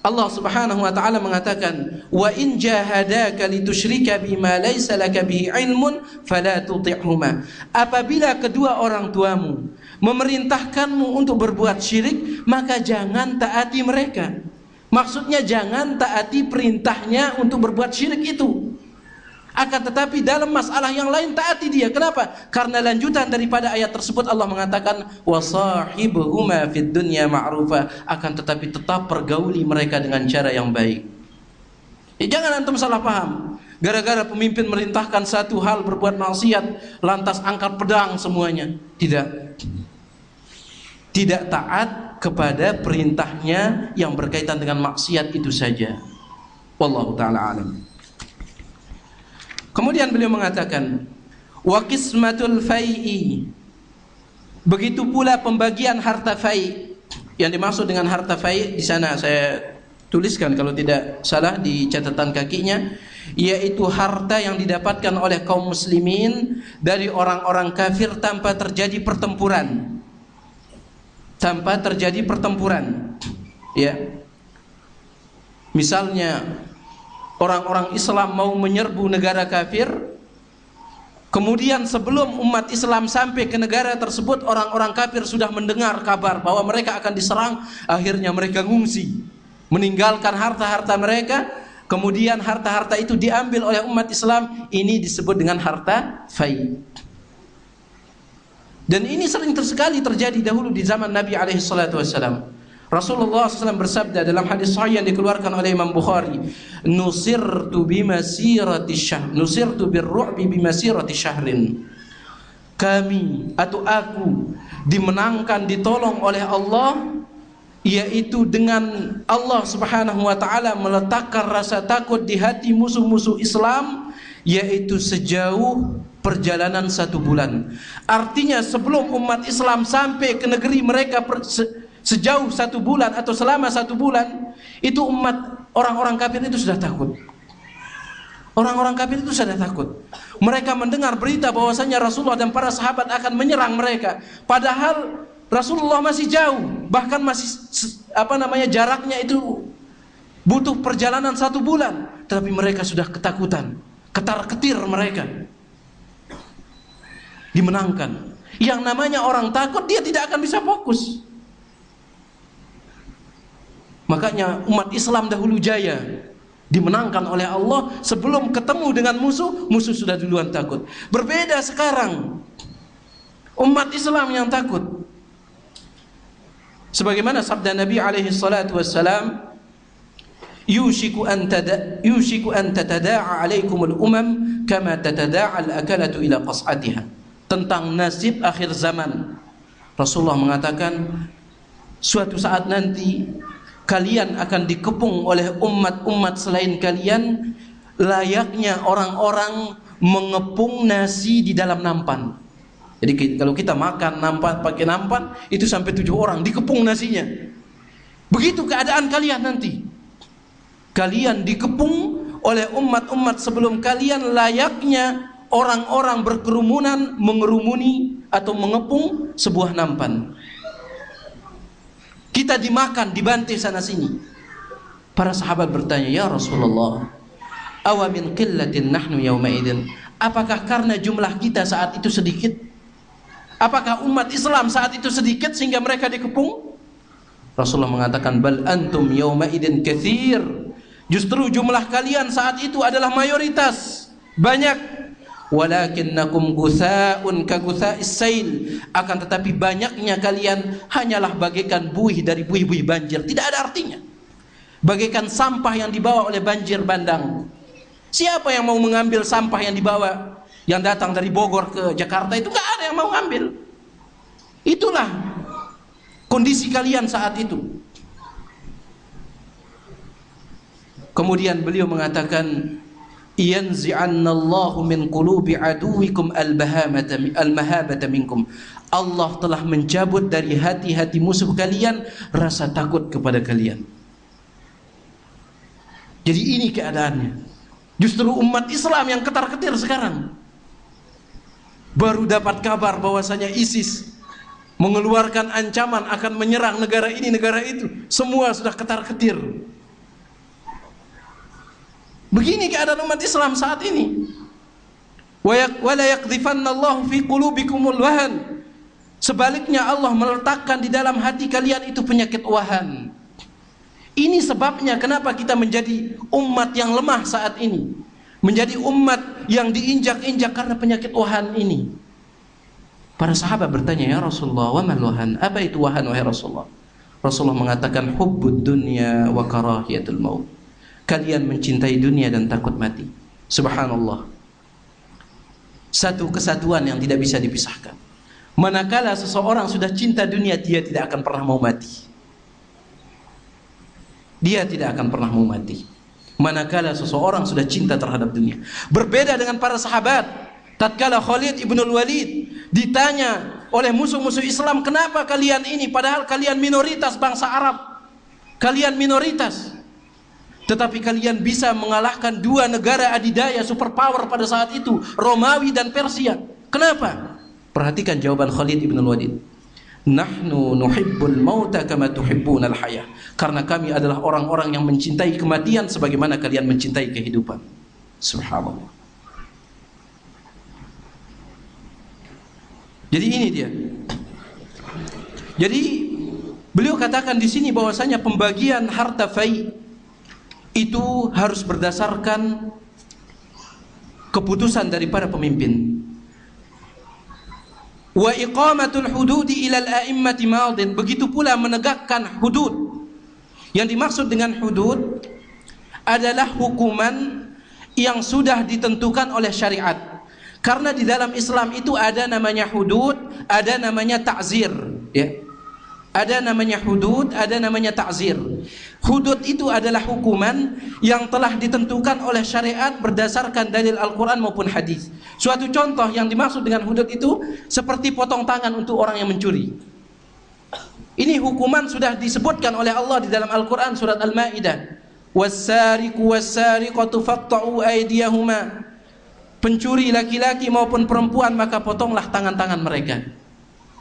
S1: Allah Subhanahu wa taala mengatakan, "Wa in jahadaka litusyrika bima laysa laka bihi ilmun fala tuti'huma." Apabila kedua orang tuamu memerintahkanmu untuk berbuat syirik, maka jangan taati mereka. Maksudnya jangan taati perintahnya untuk berbuat syirik itu. Akan tetapi dalam masalah yang lain taati dia. Kenapa? Karena lanjutan daripada ayat tersebut Allah mengatakan wasahibuhuma fid dunya ma'rufa, akan tetapi tetap pergauli mereka dengan cara yang baik. Jangan antum salah paham. Gara-gara pemimpin merintahkan satu hal berbuat maksiat, lantas angkat pedang semuanya. Tidak. Tidak taat kepada perintahnya yang berkaitan dengan maksiat itu saja. Wallahu taala alam. Kemudian beliau mengatakan wa qismatul fai'i, begitu pula pembagian harta fai'. Yang dimaksud dengan harta fai' di sana saya tuliskan kalau tidak salah di catatan kakinya, yaitu harta yang didapatkan oleh kaum muslimin dari orang-orang kafir tanpa terjadi pertempuran. Tanpa terjadi pertempuran. Ya. Misalnya orang-orang Islam mau menyerbu negara kafir, kemudian sebelum umat Islam sampai ke negara tersebut, orang-orang kafir sudah mendengar kabar bahwa mereka akan diserang, akhirnya mereka ngungsi, meninggalkan harta-harta mereka, kemudian harta-harta itu diambil oleh umat Islam, ini disebut dengan harta fai. Dan ini sering sekali terjadi dahulu di zaman Nabi alaihi salatu wasallam. Rasulullah SAW bersabda dalam hadis sahih yang dikeluarkan oleh Imam Bukhari, nusirtu bimasirati syahr, nusirtu birru'bi bimasirati syahrin. Kami atau aku dimenangkan, ditolong oleh Allah, yaitu dengan Allah Subhanahu wa taala meletakkan rasa takut di hati musuh-musuh Islam, yaitu sejauh perjalanan 1 bulan. Artinya sebelum umat Islam sampai ke negeri mereka sejauh 1 bulan atau selama 1 bulan, itu umat orang-orang kafir itu sudah takut. Orang-orang kafir itu sudah takut. Mereka mendengar berita bahwasanya Rasulullah dan para sahabat akan menyerang mereka. Padahal Rasulullah masih jauh, bahkan masih jaraknya itu butuh perjalanan 1 bulan. Tapi mereka sudah ketakutan, ketar-ketir mereka. Dimenangkan. Yang namanya orang takut, dia tidak akan bisa fokus. Makanya umat Islam dahulu jaya, dimenangkan oleh Allah sebelum ketemu dengan musuh, musuh sudah duluan takut. Berbeda sekarang, umat Islam yang takut. Sebagaimana sabda Nabi alaihi salatu wassalam, yushiku an tatada'a alaikumul umam kama tatada'a al-akalatu ila qas'atiha. Tentang nasib akhir zaman, Rasulullah mengatakan suatu saat nanti kalian akan dikepung oleh umat-umat selain kalian, layaknya orang-orang mengepung nasi di dalam nampan. Jadi kalau kita makan nampan, pakai nampan, itu sampai 7 orang dikepung nasinya. Begitu keadaan kalian nanti. Kalian dikepung oleh umat-umat sebelum kalian, layaknya orang-orang berkerumunan mengerumuni atau mengepung sebuah nampan. Kita dimakan, dibantai sana sini. Para sahabat bertanya, ya Rasulullah, awa min qillatin nahnu yawma idzin? Apakah karena jumlah kita saat itu sedikit? Apakah umat Islam saat itu sedikit sehingga mereka dikepung? Rasulullah mengatakan, bal antum yawma idzin katsir. Justru jumlah kalian saat itu adalah mayoritas, banyak. Walakinnakum gutha'un ka gutha'is sail. Akan tetapi banyaknya kalian hanyalah bagaikan buih dari buih-buih banjir, tidak ada artinya. Bagaikan sampah yang dibawa oleh banjir bandang. Siapa yang mau mengambil sampah yang dibawa, yang datang dari Bogor ke Jakarta itu? Gak ada yang mau ngambil. Itulah kondisi kalian saat itu. Kemudian beliau mengatakan, yanzi'annallahu min qulubi aduwikum al-mahabata minkum. Allah telah mencabut dari hati-hati musuh kalian rasa takut kepada kalian. Jadi ini keadaannya. Justru umat Islam yang ketar-ketir sekarang. Baru dapat kabar bahwasanya ISIS mengeluarkan ancaman akan menyerang negara ini, negara itu. Semua sudah ketar-ketir. Begini keadaan umat Islam saat ini. Wala yaqdhifannallahu fi qulubikumul wahan. Sebaliknya Allah meletakkan di dalam hati kalian itu penyakit wahan. Ini sebabnya kenapa kita menjadi umat yang lemah saat ini. Menjadi umat yang diinjak-injak karena penyakit wahan ini. Para sahabat bertanya, ya Rasulullah, wa mal wahan? Apa itu wahan wahai Rasulullah? Rasulullah mengatakan, hubbud dunya wa karahiyatul maut. Kalian mencintai dunia dan takut mati. Subhanallah. Satu kesatuan yang tidak bisa dipisahkan. Manakala seseorang sudah cinta dunia, dia tidak akan pernah mau mati. Dia tidak akan pernah mau mati. Manakala seseorang sudah cinta terhadap dunia. Berbeda dengan para sahabat. Tatkala Khalid ibn Walid ditanya oleh musuh-musuh Islam, kenapa kalian ini? Padahal kalian minoritas bangsa Arab. Kalian minoritas. Tetapi kalian bisa mengalahkan 2 negara adidaya superpower pada saat itu, Romawi dan Persia. Kenapa? Perhatikan jawaban Khalid ibn Walid. Nahnu nuhibbul mauta kama tuhibbunal hayah. Karena kami adalah orang-orang yang mencintai kematian sebagaimana kalian mencintai kehidupan. Subhanallah. Jadi ini dia. Jadi beliau katakan di sini bahwasanya pembagian harta fai itu harus berdasarkan keputusan dari para pemimpin. Wa iqamatul hududi ilal a'immati madin. Begitu pula menegakkan hudud. Yang dimaksud dengan hudud adalah hukuman yang sudah ditentukan oleh syariat. Karena di dalam Islam itu ada namanya hudud, ada namanya ta'zir, ya. Ada namanya hudud, ada namanya ta'zir. Hudud itu adalah hukuman yang telah ditentukan oleh syariat berdasarkan dalil Al-Quran maupun hadis. Suatu contoh yang dimaksud dengan hudud itu seperti potong tangan untuk orang yang mencuri. Ini hukuman sudah disebutkan oleh Allah di dalam Al-Quran surat Al-Ma'idah. Was-sariqu was-sariqatu faqta'u aydiyahuma. Pencuri laki-laki maupun perempuan maka potonglah tangan-tangan mereka.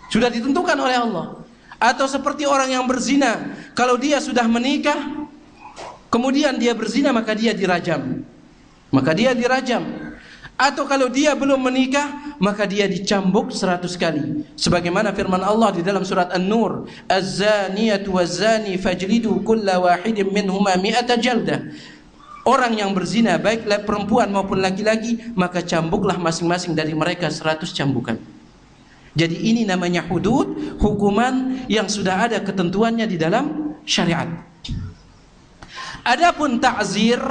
S1: Sudah ditentukan oleh Allah. Atau seperti orang yang berzina, kalau dia sudah menikah kemudian dia berzina maka dia dirajam. Atau kalau dia belum menikah maka dia dicambuk 100 kali. Sebagaimana firman Allah di dalam surat An-Nur, Az-zaniyatu waz-zani fajlidu kulla wahidin minhuma mi'ata jaldah. Orang yang berzina baik perempuan maupun laki-laki maka cambuklah masing-masing dari mereka 100 cambukan. Jadi ini namanya hudud, hukuman yang sudah ada ketentuannya di dalam syariat. Adapun ta'zir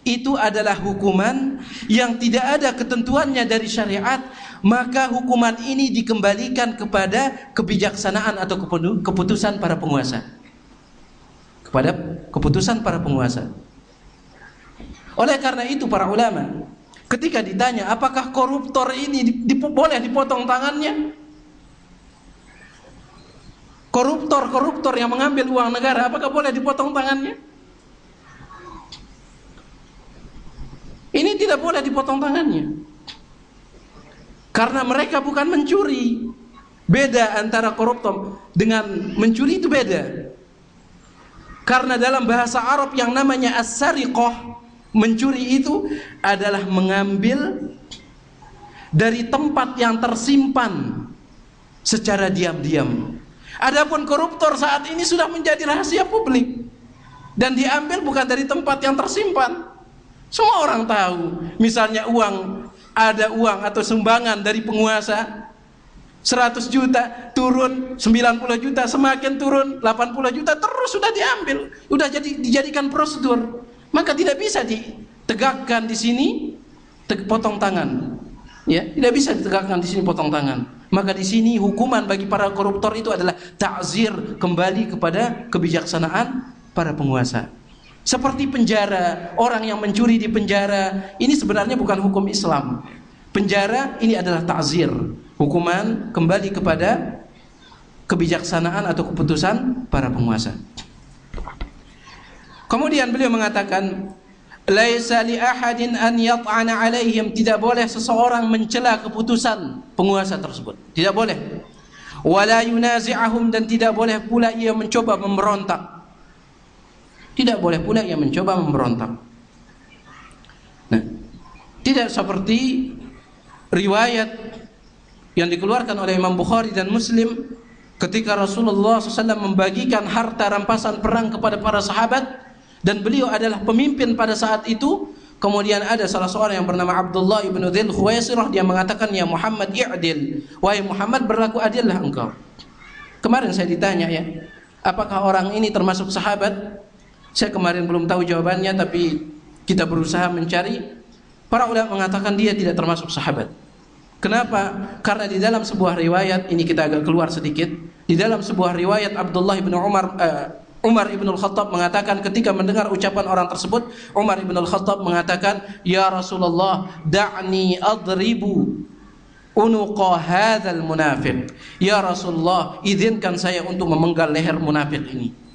S1: itu adalah hukuman yang tidak ada ketentuannya dari syariat, maka hukuman ini dikembalikan kepada kebijaksanaan atau keputusan para penguasa. Oleh karena itu para ulama ketika ditanya apakah koruptor ini boleh dipotong tangannya, koruptor yang mengambil uang negara, apakah boleh dipotong tangannya? Ini tidak boleh dipotong tangannya, karena mereka bukan mencuri. Beda antara koruptor dengan mencuri, itu beda. Karena dalam bahasa Arab yang namanya as-sariqah, mencuri itu adalah mengambil dari tempat yang tersimpan secara diam-diam. Adapun koruptor saat ini sudah menjadi rahasia publik dan diambil bukan dari tempat yang tersimpan. Semua orang tahu. Misalnya ada uang atau sumbangan dari penguasa 100 juta turun 90 juta, semakin turun 80 juta, terus sudah diambil, sudah dijadikan prosedur. Maka tidak bisa ditegakkan di sini potong tangan. Ya, tidak bisa ditegakkan di sini potong tangan. Maka di sini hukuman bagi para koruptor itu adalah ta'zir, kembali kepada kebijaksanaan para penguasa. Seperti penjara, orang yang mencuri di penjara, ini sebenarnya bukan hukum Islam. Penjara ini adalah ta'zir, hukuman kembali kepada kebijaksanaan atau keputusan para penguasa. Kemudian beliau mengatakan, laisa li ahadin an yat'ana alaihim, tidak boleh seseorang mencela keputusan penguasa tersebut, tidak boleh. Wala yunazi'ahum, dan tidak boleh pula ia mencoba memberontak. Tidak boleh pula ia mencoba memberontak. Nah, tidak seperti riwayat yang dikeluarkan oleh Imam Bukhari dan Muslim ketika Rasulullah SAW membagikan harta rampasan perang kepada para sahabat, dan beliau adalah pemimpin pada saat itu. Kemudian ada salah seorang yang bernama Abdullah ibn Dzil Khuwaisirah, dia mengatakan, ya Muhammad i'dil, wahai Muhammad berlaku adillah engkau. Kemarin saya ditanya, ya, apakah orang ini termasuk sahabat? Saya kemarin belum tahu jawabannya, tapi kita berusaha mencari. Para ulama mengatakan dia tidak termasuk sahabat. Kenapa? Karena di dalam sebuah riwayat, ini kita agak keluar sedikit, di dalam sebuah riwayat Abdullah ibn Umar ibn al-Khattab mengatakan, ketika mendengar ucapan orang tersebut, Umar ibn al-Khattab mengatakan, ya Rasulullah, da'ni adribu unuqa hadzal munafiq. Ya Rasulullah, izinkan saya untuk memenggal leher munafik ini.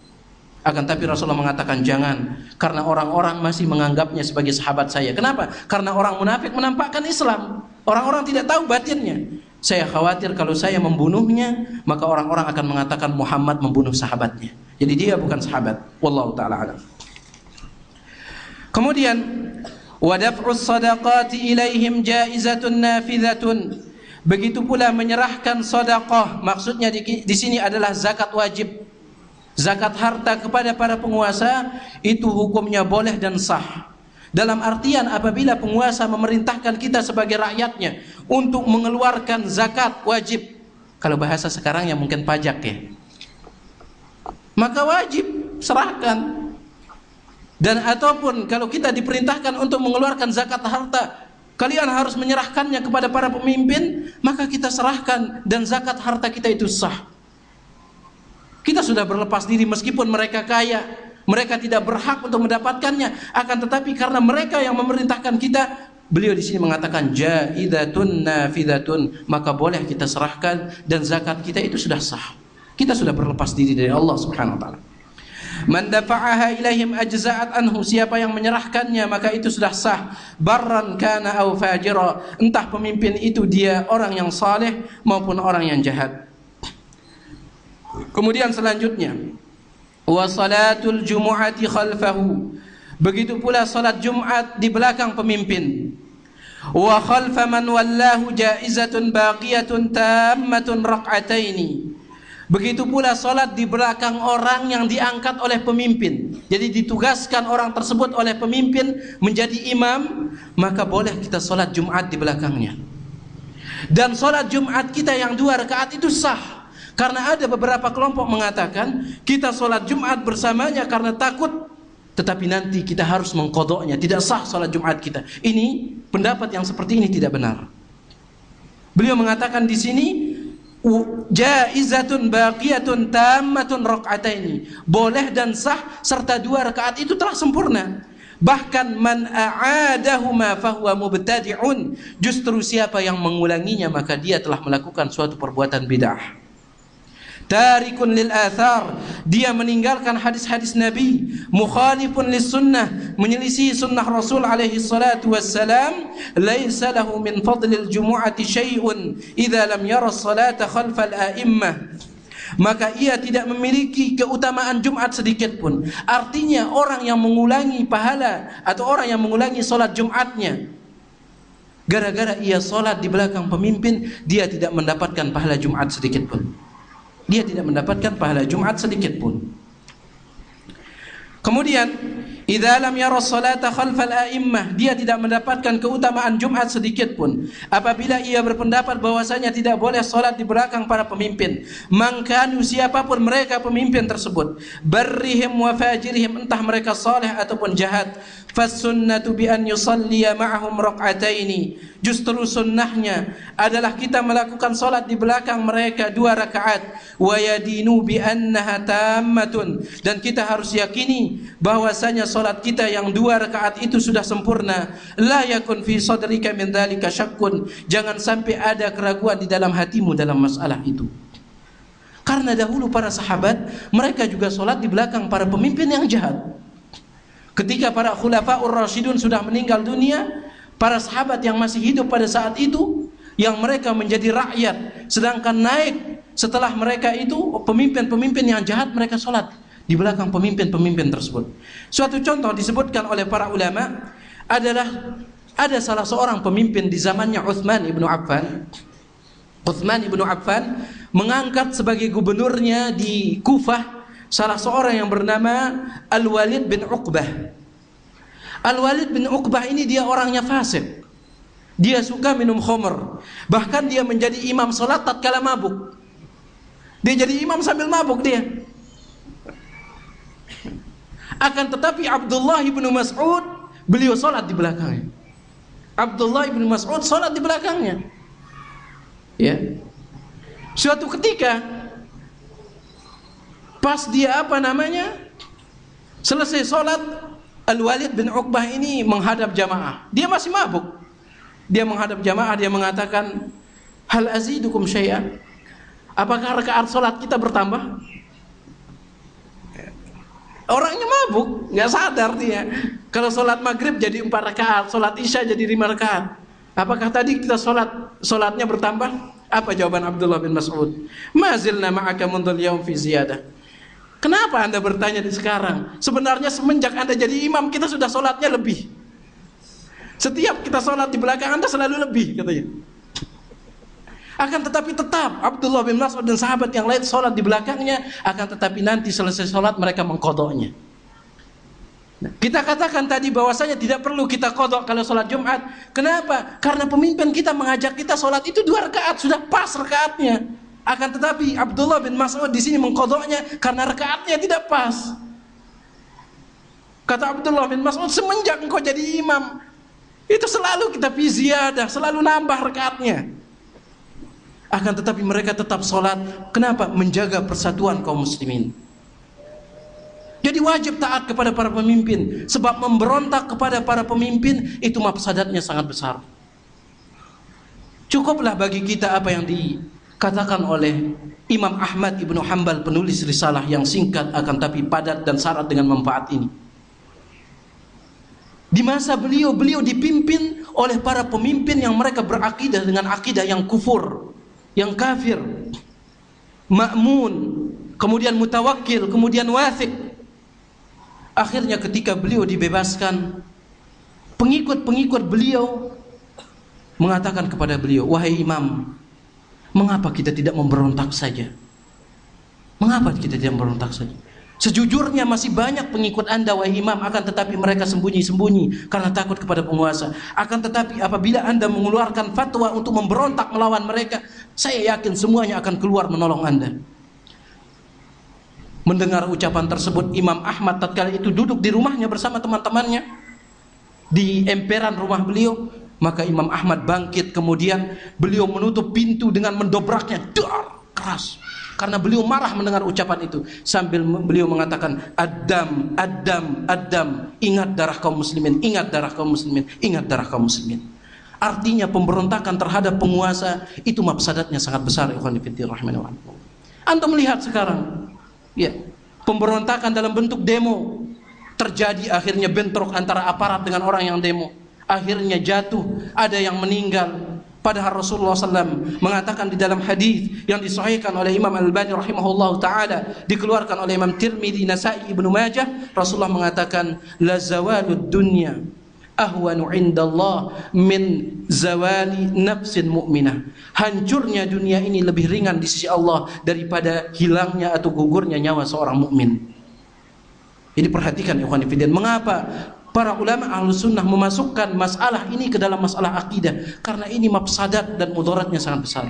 S1: Akan tapi Rasulullah mengatakan jangan, karena orang-orang masih menganggapnya sebagai sahabat saya. Kenapa? Karena orang munafik menampakkan Islam, orang-orang tidak tahu batinnya. Saya khawatir kalau saya membunuhnya, maka orang-orang akan mengatakan Muhammad membunuh sahabatnya. Jadi dia bukan sahabat. Wallahu ta'ala alam. Kemudian, wa daf'us sadaqati ilaihim jaizatun nafidhatun. Begitu pula menyerahkan sedekah, maksudnya di sini adalah zakat wajib. zakat harta kepada para penguasa itu hukumnya boleh dan sah. Dalam artian apabila penguasa memerintahkan kita sebagai rakyatnya untuk mengeluarkan zakat wajib, kalau bahasa sekarang ya mungkin pajak ya, maka wajib serahkan. Dan ataupun kalau kita diperintahkan untuk mengeluarkan zakat harta, kalian harus menyerahkannya kepada para pemimpin, maka kita serahkan dan zakat harta kita itu sah. Kita sudah berlepas diri meskipun mereka kaya, mereka tidak berhak untuk mendapatkannya, akan tetapi karena mereka yang memerintahkan kita, beliau di sini mengatakan jaidatun nafidatun, maka boleh kita serahkan dan zakat kita itu sudah sah. Kita sudah berlepas diri dari Allah Subhanahu wa taala. Man dafa'aha ilaihim ajza'at anhu, siapa yang menyerahkannya maka itu sudah sah, barran kana aw fajira, entah pemimpin itu dia orang yang saleh maupun orang yang jahat. Kemudian selanjutnya, wa salatul jumu'ati khalfahu, begitu pula salat Jumat di belakang pemimpin. Wa khalfa man wallahu jaizatun baqiyatun tammatun raq'ataini, begitu pula salat di belakang orang yang diangkat oleh pemimpin. Jadi ditugaskan orang tersebut oleh pemimpin menjadi imam, maka boleh kita salat Jumat di belakangnya. Dan salat Jumat kita yang 2 rakaat itu sah, karena ada beberapa kelompok mengatakan kita salat Jumat bersamanya karena takut, tetapi nanti kita harus mengqadha'nya, tidak sah salat Jumat kita. Ini pendapat yang seperti ini tidak benar. Beliau mengatakan di sini jaizatun baqiyatun tammatun raq'ataini, boleh dan sah serta 2 rakaat itu telah sempurna. Bahkan man a'adahuma fahuwa mubtadi'un, justru siapa yang mengulanginya maka dia telah melakukan suatu perbuatan bid'ah. Tarikun lil athar, dia meninggalkan hadis-hadis Nabi, mukhalifun lis sunnah, menyelisih sunnah Rasul alaihi salatu wassalam. Laisa lahu min fadlil jumu'ati syai'un idza lam yara as-salata khalfal a'immah, maka ia tidak memiliki keutamaan Jumat sedikit pun. Artinya orang yang mengulangi pahala atau orang yang mengulangi salat Jumatnya gara-gara ia salat di belakang pemimpin, dia tidak mendapatkan pahala Jumat sedikit pun. Dia tidak mendapatkan pahala Jumat sedikit pun. Kemudian, idza lam yara salata khalfal a'immah, dia tidak mendapatkan keutamaan Jumat sedikit pun apabila ia berpendapat bahwasanya tidak boleh salat di belakang para pemimpin. Mangkanu, siapapun mereka pemimpin tersebut, barrihim wa fajirihim, entah mereka saleh ataupun jahat. Fasunnatu bi an yusalliya ma'ahum raq'ataini, justru sunnahnya adalah kita melakukan salat di belakang mereka 2 rakaat. Wa yadinu bi annaha tammatun, dan kita harus yakini bahwasanya salat kita yang 2 rakaat itu sudah sempurna. La yakun fi sadrika min dzalika syakkun, jangan sampai ada keraguan di dalam hatimu dalam masalah itu. Karena dahulu para sahabat mereka juga salat di belakang para pemimpin yang jahat. Ketika para khulafaur rasyidun sudah meninggal dunia, para sahabat yang masih hidup pada saat itu, yang mereka menjadi rakyat, sedangkan naik setelah mereka itu pemimpin-pemimpin yang jahat, mereka sholat di belakang pemimpin-pemimpin tersebut. Suatu contoh disebutkan oleh para ulama adalah ada salah seorang pemimpin di zamannya Utsman ibnu Affan. Utsman ibnu Affan mengangkat sebagai gubernurnya di Kufah salah seorang yang bernama Al-Walid bin Uqbah. Al-Walid bin Uqbah ini dia orangnya fasik. Dia suka minum khamr. Bahkan dia menjadi imam salat tatkala mabuk. Dia jadi imam sambil mabuk dia. Akan tetapi Abdullah bin Mas'ud, beliau salat di belakangnya. Abdullah bin Mas'ud salat di belakangnya. Ya. Suatu ketika pas dia selesai sholat, Al-Walid bin Uqbah ini menghadap jamaah. Dia masih mabuk. Dia menghadap jamaah, dia mengatakan, hal azidukum syai'an, apakah rakaat sholat kita bertambah? Orangnya mabuk, nggak sadar dia. Kalau sholat maghrib jadi 4 rakaat, sholat isya jadi 5 rakaat. Apakah tadi kita sholatnya bertambah? Apa jawaban Abdullah bin Mas'ud? Mazilna ma'aka mundul yaum fi ziyadah. Kenapa anda bertanya di sekarang? Sebenarnya semenjak anda jadi imam, kita sudah sholatnya lebih. Setiap kita sholat di belakang anda selalu lebih, katanya. Akan tetapi tetap Abdullah bin Mas'ud dan sahabat yang lain sholat di belakangnya, akan tetapi nanti selesai sholat mereka mengqadanya. Kita katakan tadi bahwasanya tidak perlu kita qadha kalau sholat Jumat. Kenapa? Karena pemimpin kita mengajak kita sholat itu 2 rakaat, sudah pas rakaatnya. Akan tetapi Abdullah bin Mas'ud di sini mengqadhanya karena rakaatnya tidak pas. Kata Abdullah bin Mas'ud, semenjak engkau jadi imam, itu selalu kita fi ziyadah, selalu nambah rakaatnya. Akan tetapi mereka tetap sholat. Kenapa? Menjaga persatuan kaum muslimin. Jadi wajib taat kepada para pemimpin, sebab memberontak kepada para pemimpin itu mafsadatnya sangat besar. Cukuplah bagi kita apa yang dikatakan oleh Imam Ahmad Ibnu Hanbal, penulis risalah yang singkat akan tapi padat dan syarat dengan manfaat ini. Di masa beliau dipimpin oleh para pemimpin yang mereka berakidah dengan akidah yang kufur, yang kafir. Ma'mun, kemudian mutawakkil, kemudian wathiq. Akhirnya ketika beliau dibebaskan, pengikut-pengikut beliau mengatakan kepada beliau, wahai imam, mengapa kita tidak memberontak saja? Mengapa kita tidak memberontak saja? Sejujurnya masih banyak pengikut anda wahai imam, akan tetapi mereka sembunyi-sembunyi karena takut kepada penguasa. Akan tetapi apabila anda mengeluarkan fatwa untuk memberontak melawan mereka, saya yakin semuanya akan keluar menolong anda. Mendengar ucapan tersebut, Imam Ahmad tatkala itu duduk di rumahnya bersama teman-temannya di emperan rumah beliau. Maka Imam Ahmad bangkit, kemudian beliau menutup pintu dengan mendobraknya keras. Karena beliau marah mendengar ucapan itu, sambil beliau mengatakan, Adam, Adam, Adam, ingat darah kaum muslimin, ingat darah kaum muslimin, ingat darah kaum muslimin. Artinya pemberontakan terhadap penguasa itu mafsadatnya sangat besar. Ikhwan fillah rahimani. Antum melihat sekarang, ya, pemberontakan dalam bentuk demo terjadi, akhirnya bentrok antara aparat dengan orang yang demo, akhirnya jatuh, ada yang meninggal. Padahal Rasulullah SAW mengatakan di dalam hadis yang disahihkan oleh Imam Al-Albani rahimahullah ta'ala, dikeluarkan oleh Imam Tirmidzi, Nasai, Ibnu Majah, Rasulullah mengatakan, la zawalud dunya ahwanu indallah min zawali nafsin mu'minah. Hancurnya dunia ini lebih ringan di sisi Allah daripada hilangnya atau gugurnya nyawa seorang mukmin. Jadi perhatikan ikhwan fillah, mengapa para ulama Ahlus Sunnah memasukkan masalah ini ke dalam masalah akidah? Karena ini mafsadat dan mudaratnya sangat besar.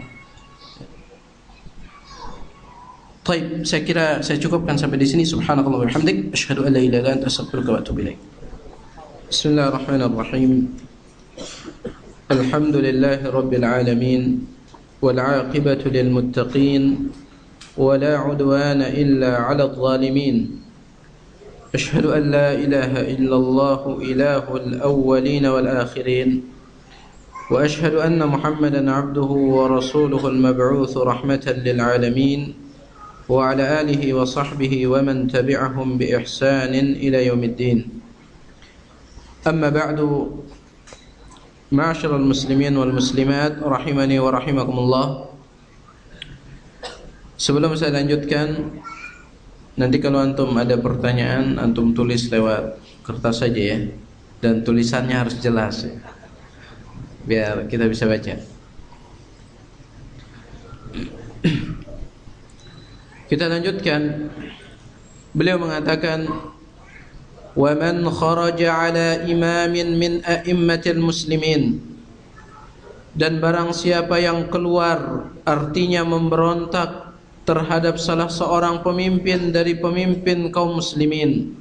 S1: Baik, saya kira saya cukupkan sampai di sini. Subhanakallah wa bihamdik, asyhadu an la ilaha illa anta, astaghfiruka wa atubu ilaik. Bismillahirrahmanirrahim. Alhamdulillahi rabbil alamin, wal 'aqibatu lil muttaqin, wa la 'udwana illa 'alal zalimin. أشهد أن لا إله إلا الله إله الأولين والآخرين وأشهد أن محمدا عبده ورسوله المبعوث رحمة للعالمين وعلى آله وصحبه ومن تبعهم بإحسان إلى يوم الدين. أما بعد، معاشر المسلمين والمسلمات رحمني ورحمكم الله. Sebelum saya lanjutkan, nanti kalau antum ada pertanyaan, antum tulis lewat kertas saja ya, dan tulisannya harus jelas ya, biar kita bisa baca. Kita lanjutkan. Beliau mengatakan, wa man kharaja ala imamin min a'immatil muslimin, dan barang siapa yang keluar, artinya memberontak terhadap salah seorang pemimpin dari pemimpin kaum muslimin.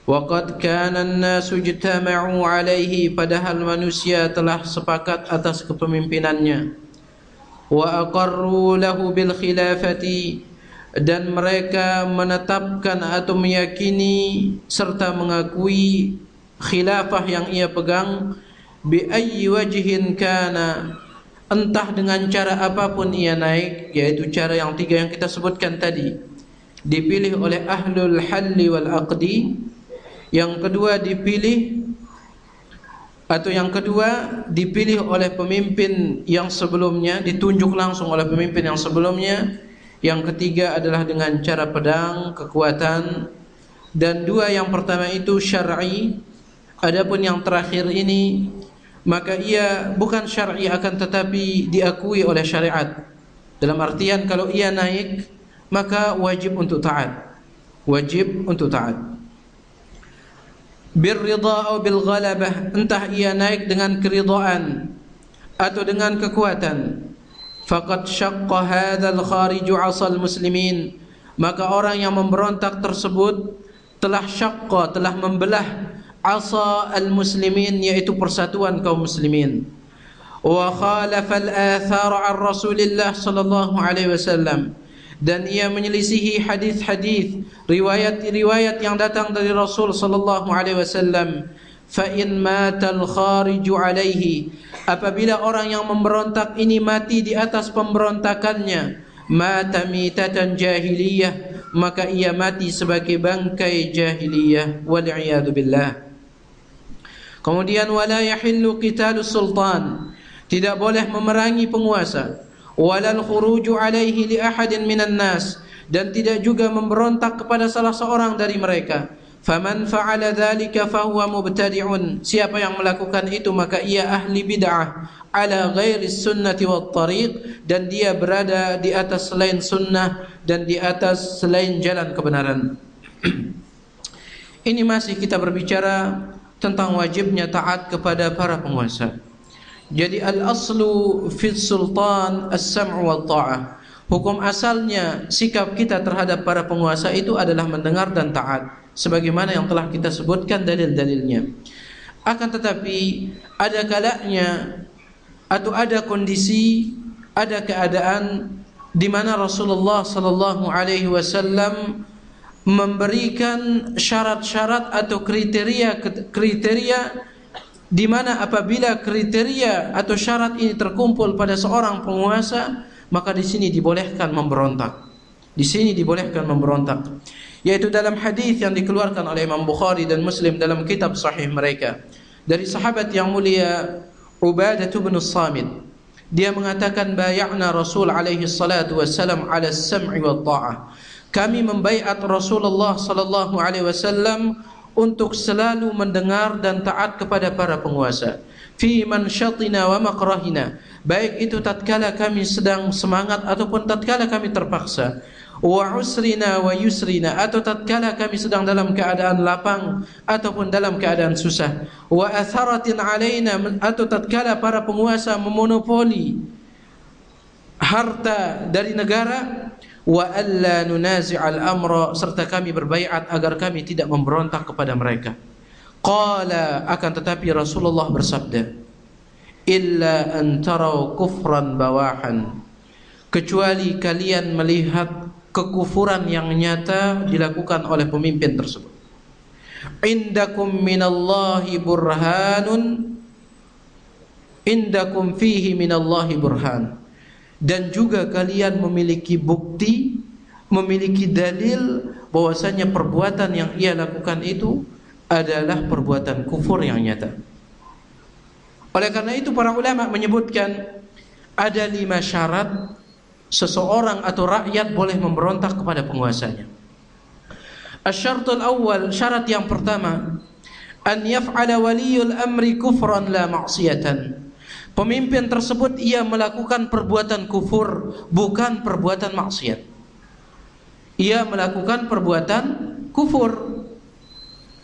S1: Waqad kana an-nasu ijtama'u alaihi, padahal manusia telah sepakat atas kepemimpinannya. Wa aqarru lahu bil khilafati, dan mereka menetapkan atau meyakini serta mengakui khilafah yang ia pegang. Bi ayyi wajhin kana, entah dengan cara apapun ia naik, yaitu cara yang 3 yang kita sebutkan tadi. Dipilih oleh ahlul halli wal aqdi. Yang kedua dipilih oleh pemimpin yang sebelumnya, ditunjuk langsung oleh pemimpin yang sebelumnya. Yang ketiga adalah dengan cara pedang, kekuatan. Dan 2 yang pertama itu syar'i. Adapun yang terakhir ini maka ia bukan syar'i akan tetapi diakui oleh syariat. Dalam artian kalau ia naik maka wajib untuk taat. Wajib untuk taat. Birridha atau bil ghalabah, entah ia naik dengan keridhaan atau dengan kekuatan. Faqad syaqqa hadzal khariju 'asal muslimin, maka orang yang memberontak tersebut telah syaqqa, telah membelah asa al-muslimin, yaitu persatuan kaum muslimin. Wa khalafa al-athar an Rasulillah sallallahu alaihi wasallam, dan ia menyelisihi hadis-hadis, riwayat-riwayat yang datang dari Rasul sallallahu alaihi wasallam. Fa in mata al-khariju alaihi, apabila orang yang memberontak ini mati di atas pemberontakannya, mata mitatan jahiliyah, maka ia mati sebagai bangkai jahiliyah, wal iyad billah. Kemudian wala yahillu qitalus sultan, tidak boleh memerangi penguasa, walal khuruju alaihi li ahadin minan nas, dan tidak juga memberontak kepada salah seorang dari mereka. Faman fa'ala dzalika fahuwa mubtadi'un, siapa yang melakukan itu maka ia ahli bid'ah, ala ghairi sunnati wat tariq, dan dia berada di atas selain sunnah dan di atas selain jalan kebenaran. Ini masih kita berbicara tentang wajibnya taat kepada para penguasa. Jadi al-aslu fi sultan as-sam'u wa ta'ah. Hukum asalnya sikap kita terhadap para penguasa itu adalah mendengar dan taat, sebagaimana yang telah kita sebutkan dalil-dalilnya. Akan tetapi ada kalanya atau ada kondisi, ada keadaan di mana Rasulullah sallallahu alaihi wasallam memberikan syarat-syarat atau kriteria di mana apabila kriteria atau syarat ini terkumpul pada seorang penguasa, maka di sini dibolehkan memberontak. Di sini dibolehkan memberontak, yaitu dalam hadis yang dikeluarkan oleh Imam Bukhari dan Muslim dalam kitab sahih mereka dari sahabat yang mulia Ubadah bin Samit. Dia mengatakan, bay'na Rasul alaihi salatu wassalam ala as-sam'i wa ta'ah. Kami membaiat Rasulullah sallallahu alaihi wasallam untuk selalu mendengar dan taat kepada para penguasa. Fi manshatina wa makrahina, baik itu tatkala kami sedang semangat ataupun tatkala kami terpaksa. Wa usrina wa yusrina, atau tatkala kami sedang dalam keadaan lapang ataupun dalam keadaan susah. Wa atharatin alaina, atau tatkala para penguasa memonopoli harta dari negara. Wa alla nunazi'al amra, serta kami berbaiat agar kami tidak memberontak kepada mereka. Qala, akan tetapi Rasulullah bersabda, illa an taraw kufran bawahan, kecuali kalian melihat kekufuran yang nyata dilakukan oleh pemimpin tersebut. Indakum minallahi burhanun, indakum fihi minallahi burhan, dan juga kalian memiliki bukti, memiliki dalil bahwasanya perbuatan yang ia lakukan itu adalah perbuatan kufur yang nyata. Oleh karena itu para ulama menyebutkan ada 5 syarat seseorang atau rakyat boleh memberontak kepada penguasanya. Asy-syartul awwal, syarat yang pertama, an yaf'ala waliyul amri kufran la ma'siyatan. Pemimpin tersebut ia melakukan perbuatan kufur, bukan perbuatan maksiat. Ia melakukan perbuatan kufur,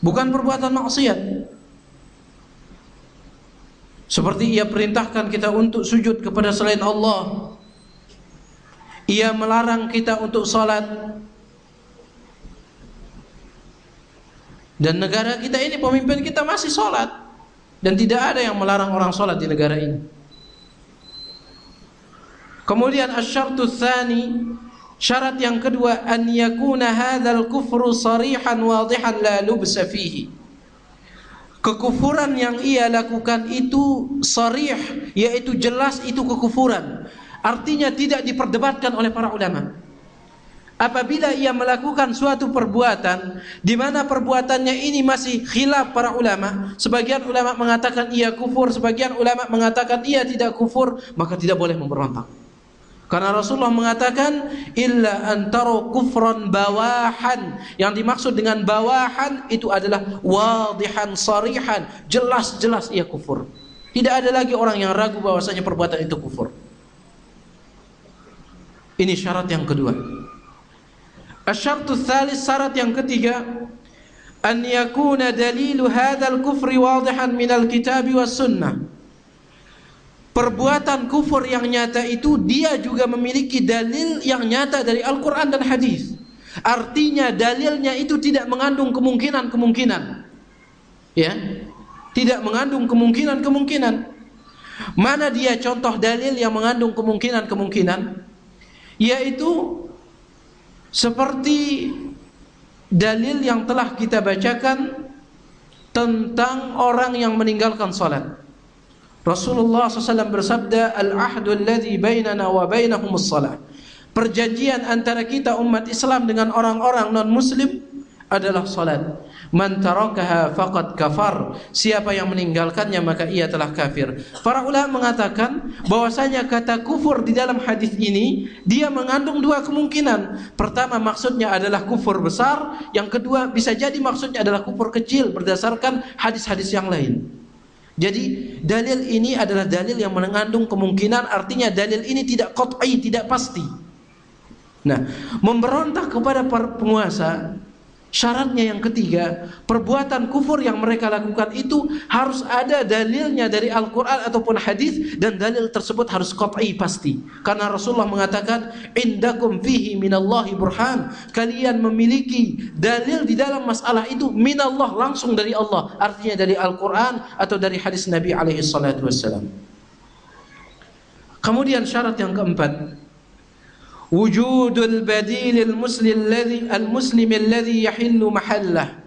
S1: bukan perbuatan maksiat. Seperti ia perintahkan kita untuk sujud kepada selain Allah, ia melarang kita untuk salat. Dan negara kita ini, pemimpin kita masih salat, dan tidak ada yang melarang orang salat di negara ini. Kemudian asy-syartu tsani, syarat yang kedua, an yakuna hadzal kufru sarihan wadihan la lubsa fihi. Kekufuran yang ia lakukan itu sarih, yaitu jelas itu kekufuran. Artinya tidak diperdebatkan oleh para ulama. Apabila ia melakukan suatu perbuatan di mana perbuatannya ini masih khilaf para ulama, sebagian ulama mengatakan ia kufur, sebagian ulama mengatakan ia tidak kufur, maka tidak boleh memberontak. Karena Rasulullah mengatakan illa antaro kufran bawahan. Yang dimaksud dengan bawahan itu adalah wadihan sarihan, jelas-jelas ia kufur. Tidak ada lagi orang yang ragu bahwasanya perbuatan itu kufur. Ini syarat yang kedua. Asyartu tsalis, syarat yang ketiga, an yakuna dalilu hadzal kufri wadihan minal kitabi was sunnah. Perbuatan kufur yang nyata itu dia juga memiliki dalil yang nyata dari Al-Quran dan hadis. Artinya dalilnya itu tidak mengandung kemungkinan-kemungkinan. Ya, tidak mengandung kemungkinan-kemungkinan. Mana dia contoh dalil yang mengandung kemungkinan-kemungkinan? Yaitu seperti dalil yang telah kita bacakan tentang orang yang meninggalkan salat. Rasulullah SAW bersabda, al-ahdu alladhi bainana wa bainahumus salah. Perjanjian antara kita umat Islam dengan orang-orang non-muslim adalah salat. Man tarakaha faqad kafar. Siapa yang meninggalkannya maka ia telah kafir. Para ulama mengatakan bahwasanya kata kufur di dalam hadis ini dia mengandung dua kemungkinan. Pertama, maksudnya adalah kufur besar. Yang kedua, bisa jadi maksudnya adalah kufur kecil berdasarkan hadis-hadis yang lain. Jadi dalil ini adalah dalil yang mengandung kemungkinan, artinya dalil ini tidak qat'i, tidak pasti. Nah, memberontak kepada para penguasa, syaratnya yang ketiga, perbuatan kufur yang mereka lakukan itu harus ada dalilnya dari Al-Quran ataupun hadis, dan dalil tersebut harus qat'i, pasti. Karena Rasulullah mengatakan, indakum fihi minallahi burhan. Kalian memiliki dalil di dalam masalah itu minallah, langsung dari Allah, artinya dari Al-Quran atau dari hadis Nabi alaihi salatu wassalam. Kemudian syarat yang keempat, wujudul badilil muslim alladhi yahillu mahallah.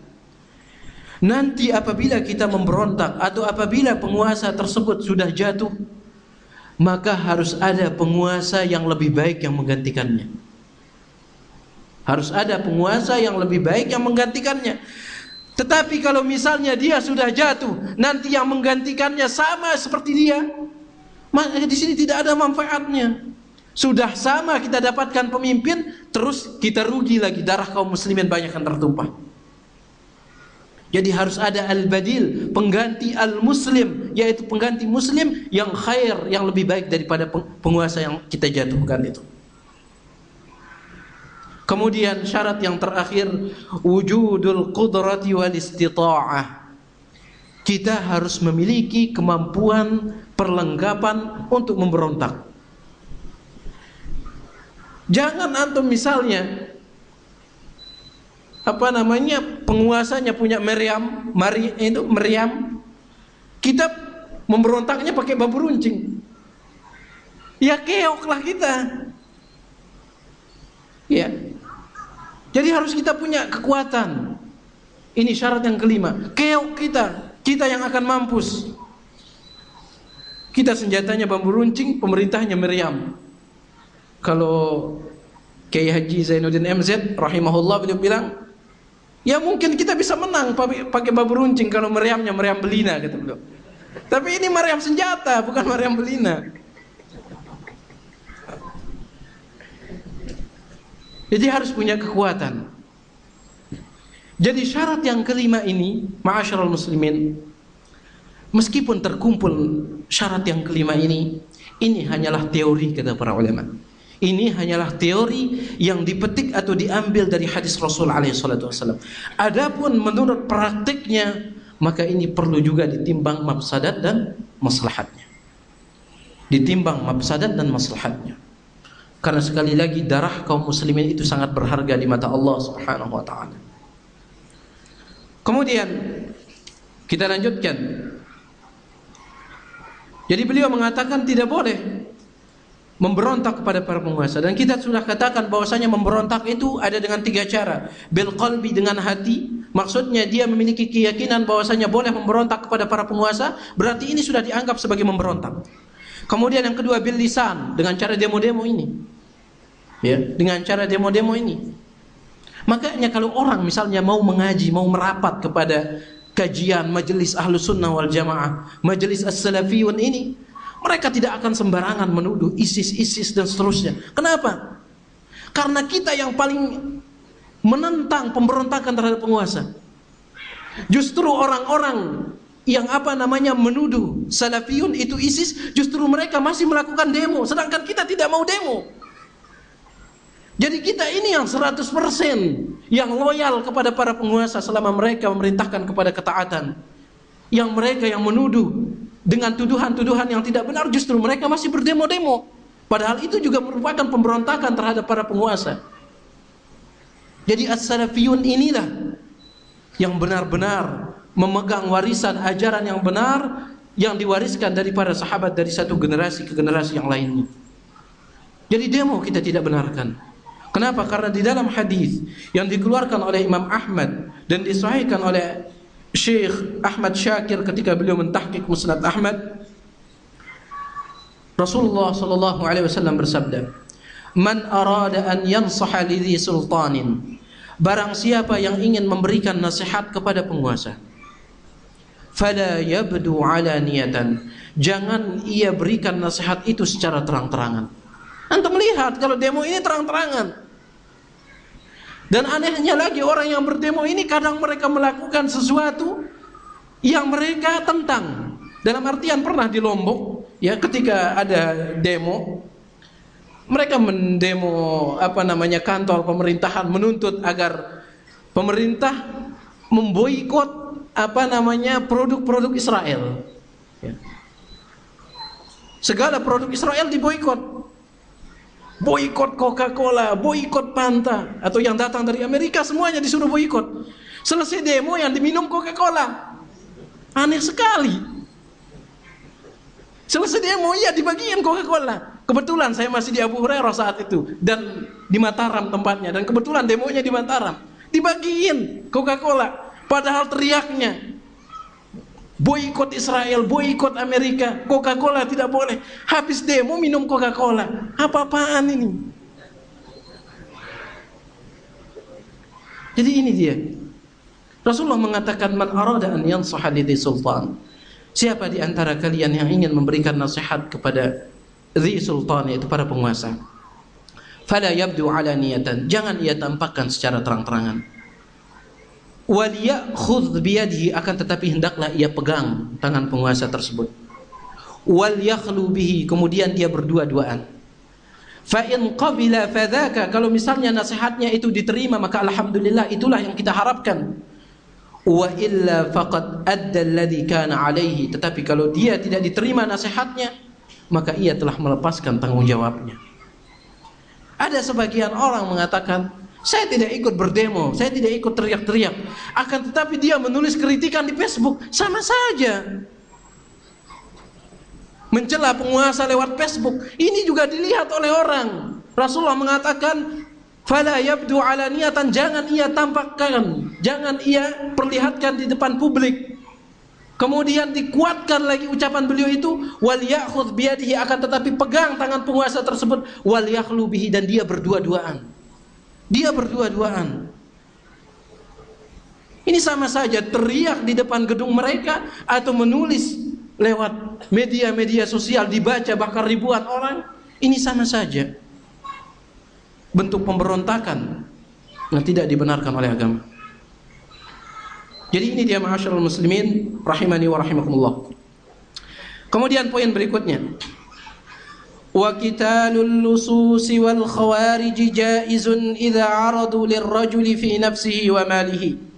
S1: Nanti apabila kita memberontak atau apabila penguasa tersebut sudah jatuh, maka harus ada penguasa yang lebih baik yang menggantikannya. Harus ada penguasa yang lebih baik yang menggantikannya. Tetapi kalau misalnya dia sudah jatuh, nanti yang menggantikannya sama seperti dia, maka di sini tidak ada manfaatnya. Sudah sama kita dapatkan pemimpin, terus kita rugi lagi, darah kaum muslimin banyak yang tertumpah. Jadi harus ada al-badil, pengganti al-muslim, yaitu pengganti muslim yang khair, yang lebih baik daripada penguasa yang kita jatuhkan itu. Kemudian syarat yang terakhir, wujudul qudrati wal istita'ah. Kita harus memiliki kemampuan, perlengkapan untuk memberontak. Jangan antum misalnya penguasanya punya meriam, kita memberontaknya pakai bambu runcing, ya keoklah kita. Ya, jadi harus kita punya kekuatan. Ini syarat yang kelima, keok kita yang akan mampus. Kita senjatanya bambu runcing, pemerintahnya meriam. Kalau Kiai Haji Zainuddin MZ rahimahullah beliau bilang, ya mungkin kita bisa menang pakai bambu runcing kalau meriamnya meriam belina, kata beliau. Tapi ini meriam senjata, bukan meriam belina. Jadi harus punya kekuatan. Jadi syarat yang kelima ini, ma'asyiral muslimin, meskipun terkumpul syarat yang kelima ini hanyalah teori kata para ulama. Ini hanyalah teori yang dipetik atau diambil dari hadis Rasul alaihi salatu wasallam. Adapun menurut praktiknya, maka ini perlu juga ditimbang mafsadat dan maslahatnya. Ditimbang mafsadat dan maslahatnya. Karena sekali lagi darah kaum muslimin itu sangat berharga di mata Allah Subhanahu wa taala. Kemudian kita lanjutkan. Jadi beliau mengatakan tidak boleh memberontak kepada para penguasa, dan kita sudah katakan bahwasanya memberontak itu ada dengan tiga cara. Bil qalbi, dengan hati, maksudnya dia memiliki keyakinan bahwasanya boleh memberontak kepada para penguasa, berarti ini sudah dianggap sebagai memberontak. Kemudian yang kedua, bil lisan, dengan cara demo-demo ini. Ya, dengan cara demo-demo ini. Makanya kalau orang misalnya mau mengaji, mau merapat kepada kajian majelis Ahlus Sunnah wal Jamaah, majelis As-Salafiyun ini, mereka tidak akan sembarangan menuduh ISIS dan seterusnya. Kenapa? Karena kita yang paling menentang pemberontakan terhadap penguasa. Justru orang-orang yang menuduh Salafiyun itu ISIS, justru mereka masih melakukan demo, sedangkan kita tidak mau demo. Jadi kita ini yang 100% yang loyal kepada para penguasa selama mereka memerintahkan kepada ketaatan. Yang mereka yang menuduh dengan tuduhan-tuduhan yang tidak benar, justru mereka masih berdemo-demo. Padahal itu juga merupakan pemberontakan terhadap para penguasa. Jadi as-salafiyun inilah yang benar-benar memegang warisan ajaran yang benar yang diwariskan dari para sahabat dari satu generasi ke generasi yang lainnya. Jadi demo kita tidak benarkan. Kenapa? Karena di dalam hadis yang dikeluarkan oleh Imam Ahmad dan disahihkan oleh Syekh Ahmad Syakir ketika beliau mentahqiq Musnad Ahmad, Rasulullah sallallahu alaihi wasallam bersabda, "Man arada an yansaha lidhi sultanin." Barang siapa yang ingin memberikan nasihat kepada penguasa, fala yabdu alaniyatan, jangan ia berikan nasihat itu secara terang-terangan. Antum melihat kalau demo ini terang-terangan. Dan anehnya lagi, orang yang berdemo ini kadang mereka melakukan sesuatu yang mereka tentang. Dalam artian pernah di Lombok, ya, ketika ada demo, mereka mendemo kantor pemerintahan, menuntut agar pemerintah memboikot produk-produk Israel. Ya. Segala produk Israel diboikot. Boikot Coca-Cola, boikot Fanta, atau yang datang dari Amerika semuanya disuruh boikot. Selesai demo yang diminum Coca-Cola. Aneh sekali. Selesai demo ya dibagiin Coca-Cola. Kebetulan saya masih di Abu Hurairah saat itu dan di Mataram tempatnya, dan kebetulan demonya di Mataram. Dibagiin Coca-Cola. Padahal teriaknya boikot Israel, boikot Amerika, Coca-Cola tidak boleh. Habis demo minum Coca-Cola. Apa-apaan ini? Jadi ini dia. Rasulullah mengatakan, man arada an yansaha lidhi sultan. Siapa di antara kalian yang ingin memberikan nasihat kepada dhi sultan, yaitu para penguasa, fala yabdu alaniyatan, jangan ia tampakkan secara terang-terangan. Wal ya'khudh biyadihi, akan tetapi hendaklah ia pegang tangan penguasa tersebut. Wal yakhlu bihi, kemudian dia berdua-duaan. Fa in qabila fadzaka, kalau misalnya nasihatnya itu diterima maka alhamdulillah, itulah yang kita harapkan. Wa illa faqad adda alladhi kana alaihi, tetapi kalau dia tidak diterima nasihatnya maka ia telah melepaskan tanggung jawabnya. Ada sebagian orang mengatakan, saya tidak ikut berdemo, saya tidak ikut teriak-teriak, akan tetapi dia menulis kritikan di Facebook. Sama saja. Mencela penguasa lewat Facebook, ini juga dilihat oleh orang. Rasulullah mengatakan, fala yabdu alaniyatan, jangan ia tampakkan, jangan ia perlihatkan di depan publik. Kemudian dikuatkan lagi ucapan beliau itu, wal ya'khudh biyadihi, akan tetapi pegang tangan penguasa tersebut, wal yakhlu bihi, dan dia berdua-duaan. Dia berdua-duaan. Ini sama saja teriak di depan gedung mereka atau menulis lewat media-media sosial, dibaca bahkan ribuan orang. Ini sama saja bentuk pemberontakan yang tidak dibenarkan oleh agama. Jadi ini dia ma'asyiral muslimin rahimani wa rahimakumullah. Kemudian poin berikutnya, wa qitalul lususi wal khawarij jaizun idza aradu lirrajuli fi nafsihi wa malihi.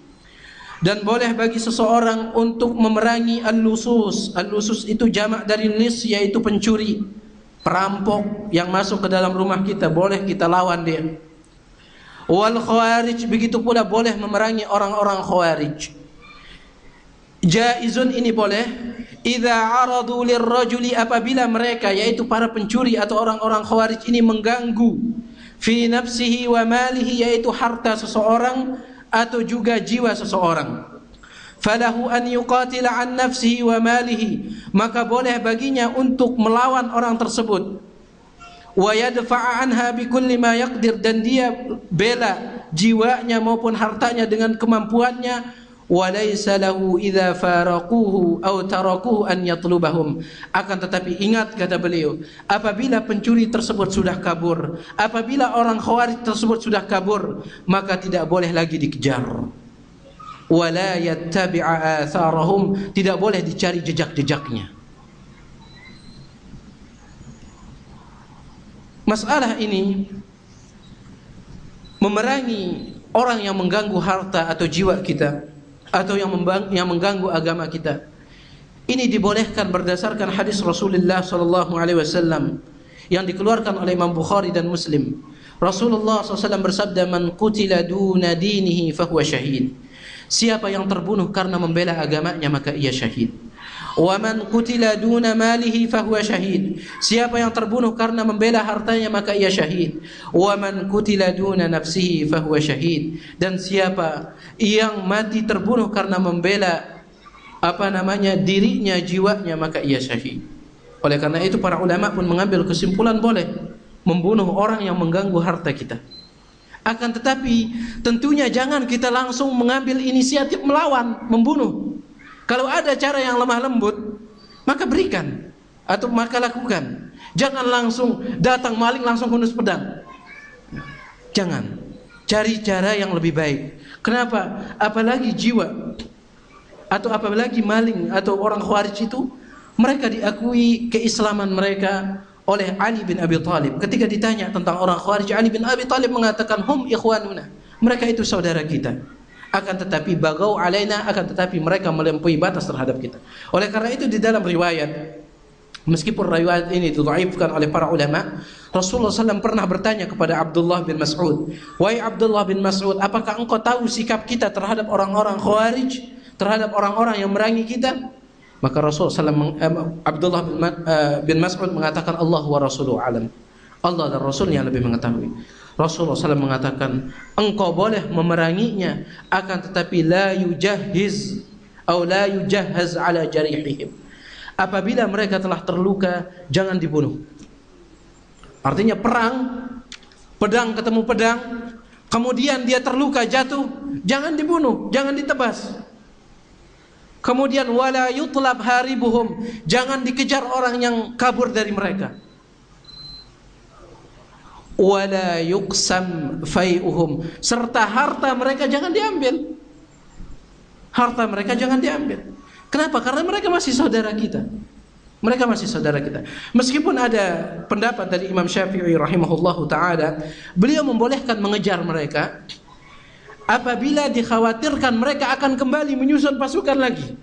S1: Dan boleh bagi seseorang untuk memerangi al-lusus. Al-lusus itu jamak dari lis, yaitu pencuri, perampok yang masuk ke dalam rumah kita, boleh kita lawan dia. Wal khawarij, begitu pula boleh memerangi orang-orang khawarij. Jaizun, ini boleh, idza aradu lirrajuli, apabila mereka, yaitu para pencuri atau orang-orang khawarij ini, mengganggu fi nafsihi wa malihi, yaitu harta seseorang atau juga jiwa seseorang. Falahu an yuqatila an nafsihi wa malihi, maka boleh baginya untuk melawan orang tersebut. Wa yadfa'a anha bikulli ma yaqdir, dan dia bela jiwanya maupun hartanya dengan kemampuannya. Walaysa lahu idza faraquhu aw tarakuhu an yatlubahum, akan tetapi ingat, kata beliau, apabila pencuri tersebut sudah kabur, apabila orang khawarij tersebut sudah kabur, maka tidak boleh lagi dikejar. wa la yattabi'a atharahum, tidak boleh dicari jejak-jejaknya. Masalah ini memerangi orang yang mengganggu harta atau jiwa kita, atau yang mengganggu agama kita. Ini dibolehkan berdasarkan hadis Rasulullah SAW yang dikeluarkan oleh Imam Bukhari dan Muslim. Rasulullah SAW bersabda, "Man qutila duna dinihi fahuwa syahid." Siapa yang terbunuh karena membela agamanya maka ia syahid. Wa man qutila duna malihi fahuwa syahid. Siapa yang terbunuh karena membela hartanya maka ia syahid. Wa man qutila duna nafsihi fahuwa syahid. Dan siapa yang mati terbunuh karena membela dirinya, jiwanya, maka ia syahid. Oleh karena itu para ulama pun mengambil kesimpulan boleh membunuh orang yang mengganggu harta kita. Akan tetapi tentunya jangan kita langsung mengambil inisiatif melawan, membunuh. Kalau ada cara yang lemah lembut, maka berikan atau maka lakukan. Jangan langsung datang maling langsung hunus pedang. Jangan. Cari cara yang lebih baik. Kenapa? Apalagi jiwa atau apalagi maling atau orang Khawarij itu, mereka diakui keislaman mereka oleh Ali bin Abi Thalib. Ketika ditanya tentang orang Khawarij, Ali bin Abi Thalib mengatakan, "Hum ikhwanuna." Mereka itu saudara kita. Akan tetapi bagau alaina, akan tetapi mereka melampaui batas terhadap kita. Oleh karena itu di dalam riwayat, meskipun riwayat ini didhaifkan oleh para ulama, Rasulullah SAW pernah bertanya kepada Abdullah bin Mas'ud, "Wahai Abdullah bin Mas'ud, apakah engkau tahu sikap kita terhadap orang-orang Khawarij, terhadap orang-orang yang merangi kita?" Maka Rasulullah Abdullah bin Mas'ud mengatakan, "Allah wa rasuluhu alam." Allah dan Rasulnya lebih mengetahui. Rasulullah SAW mengatakan, engkau boleh memeranginya, akan tetapi la yujahhiz atau la yujahhaz ala jarihihim. Apabila mereka telah terluka, jangan dibunuh. Artinya perang, pedang ketemu pedang, kemudian dia terluka jatuh, jangan dibunuh, jangan ditebas. Kemudian wala yutlab haribuhum, jangan dikejar orang yang kabur dari mereka. Wala yuqsam fai'uhum, serta harta mereka jangan diambil. Harta mereka jangan diambil. Kenapa? Karena mereka masih saudara kita. Mereka masih saudara kita. Meskipun ada pendapat dari Imam Syafi'i rahimahullahu taala, beliau membolehkan mengejar mereka apabila dikhawatirkan mereka akan kembali menyusun pasukan lagi.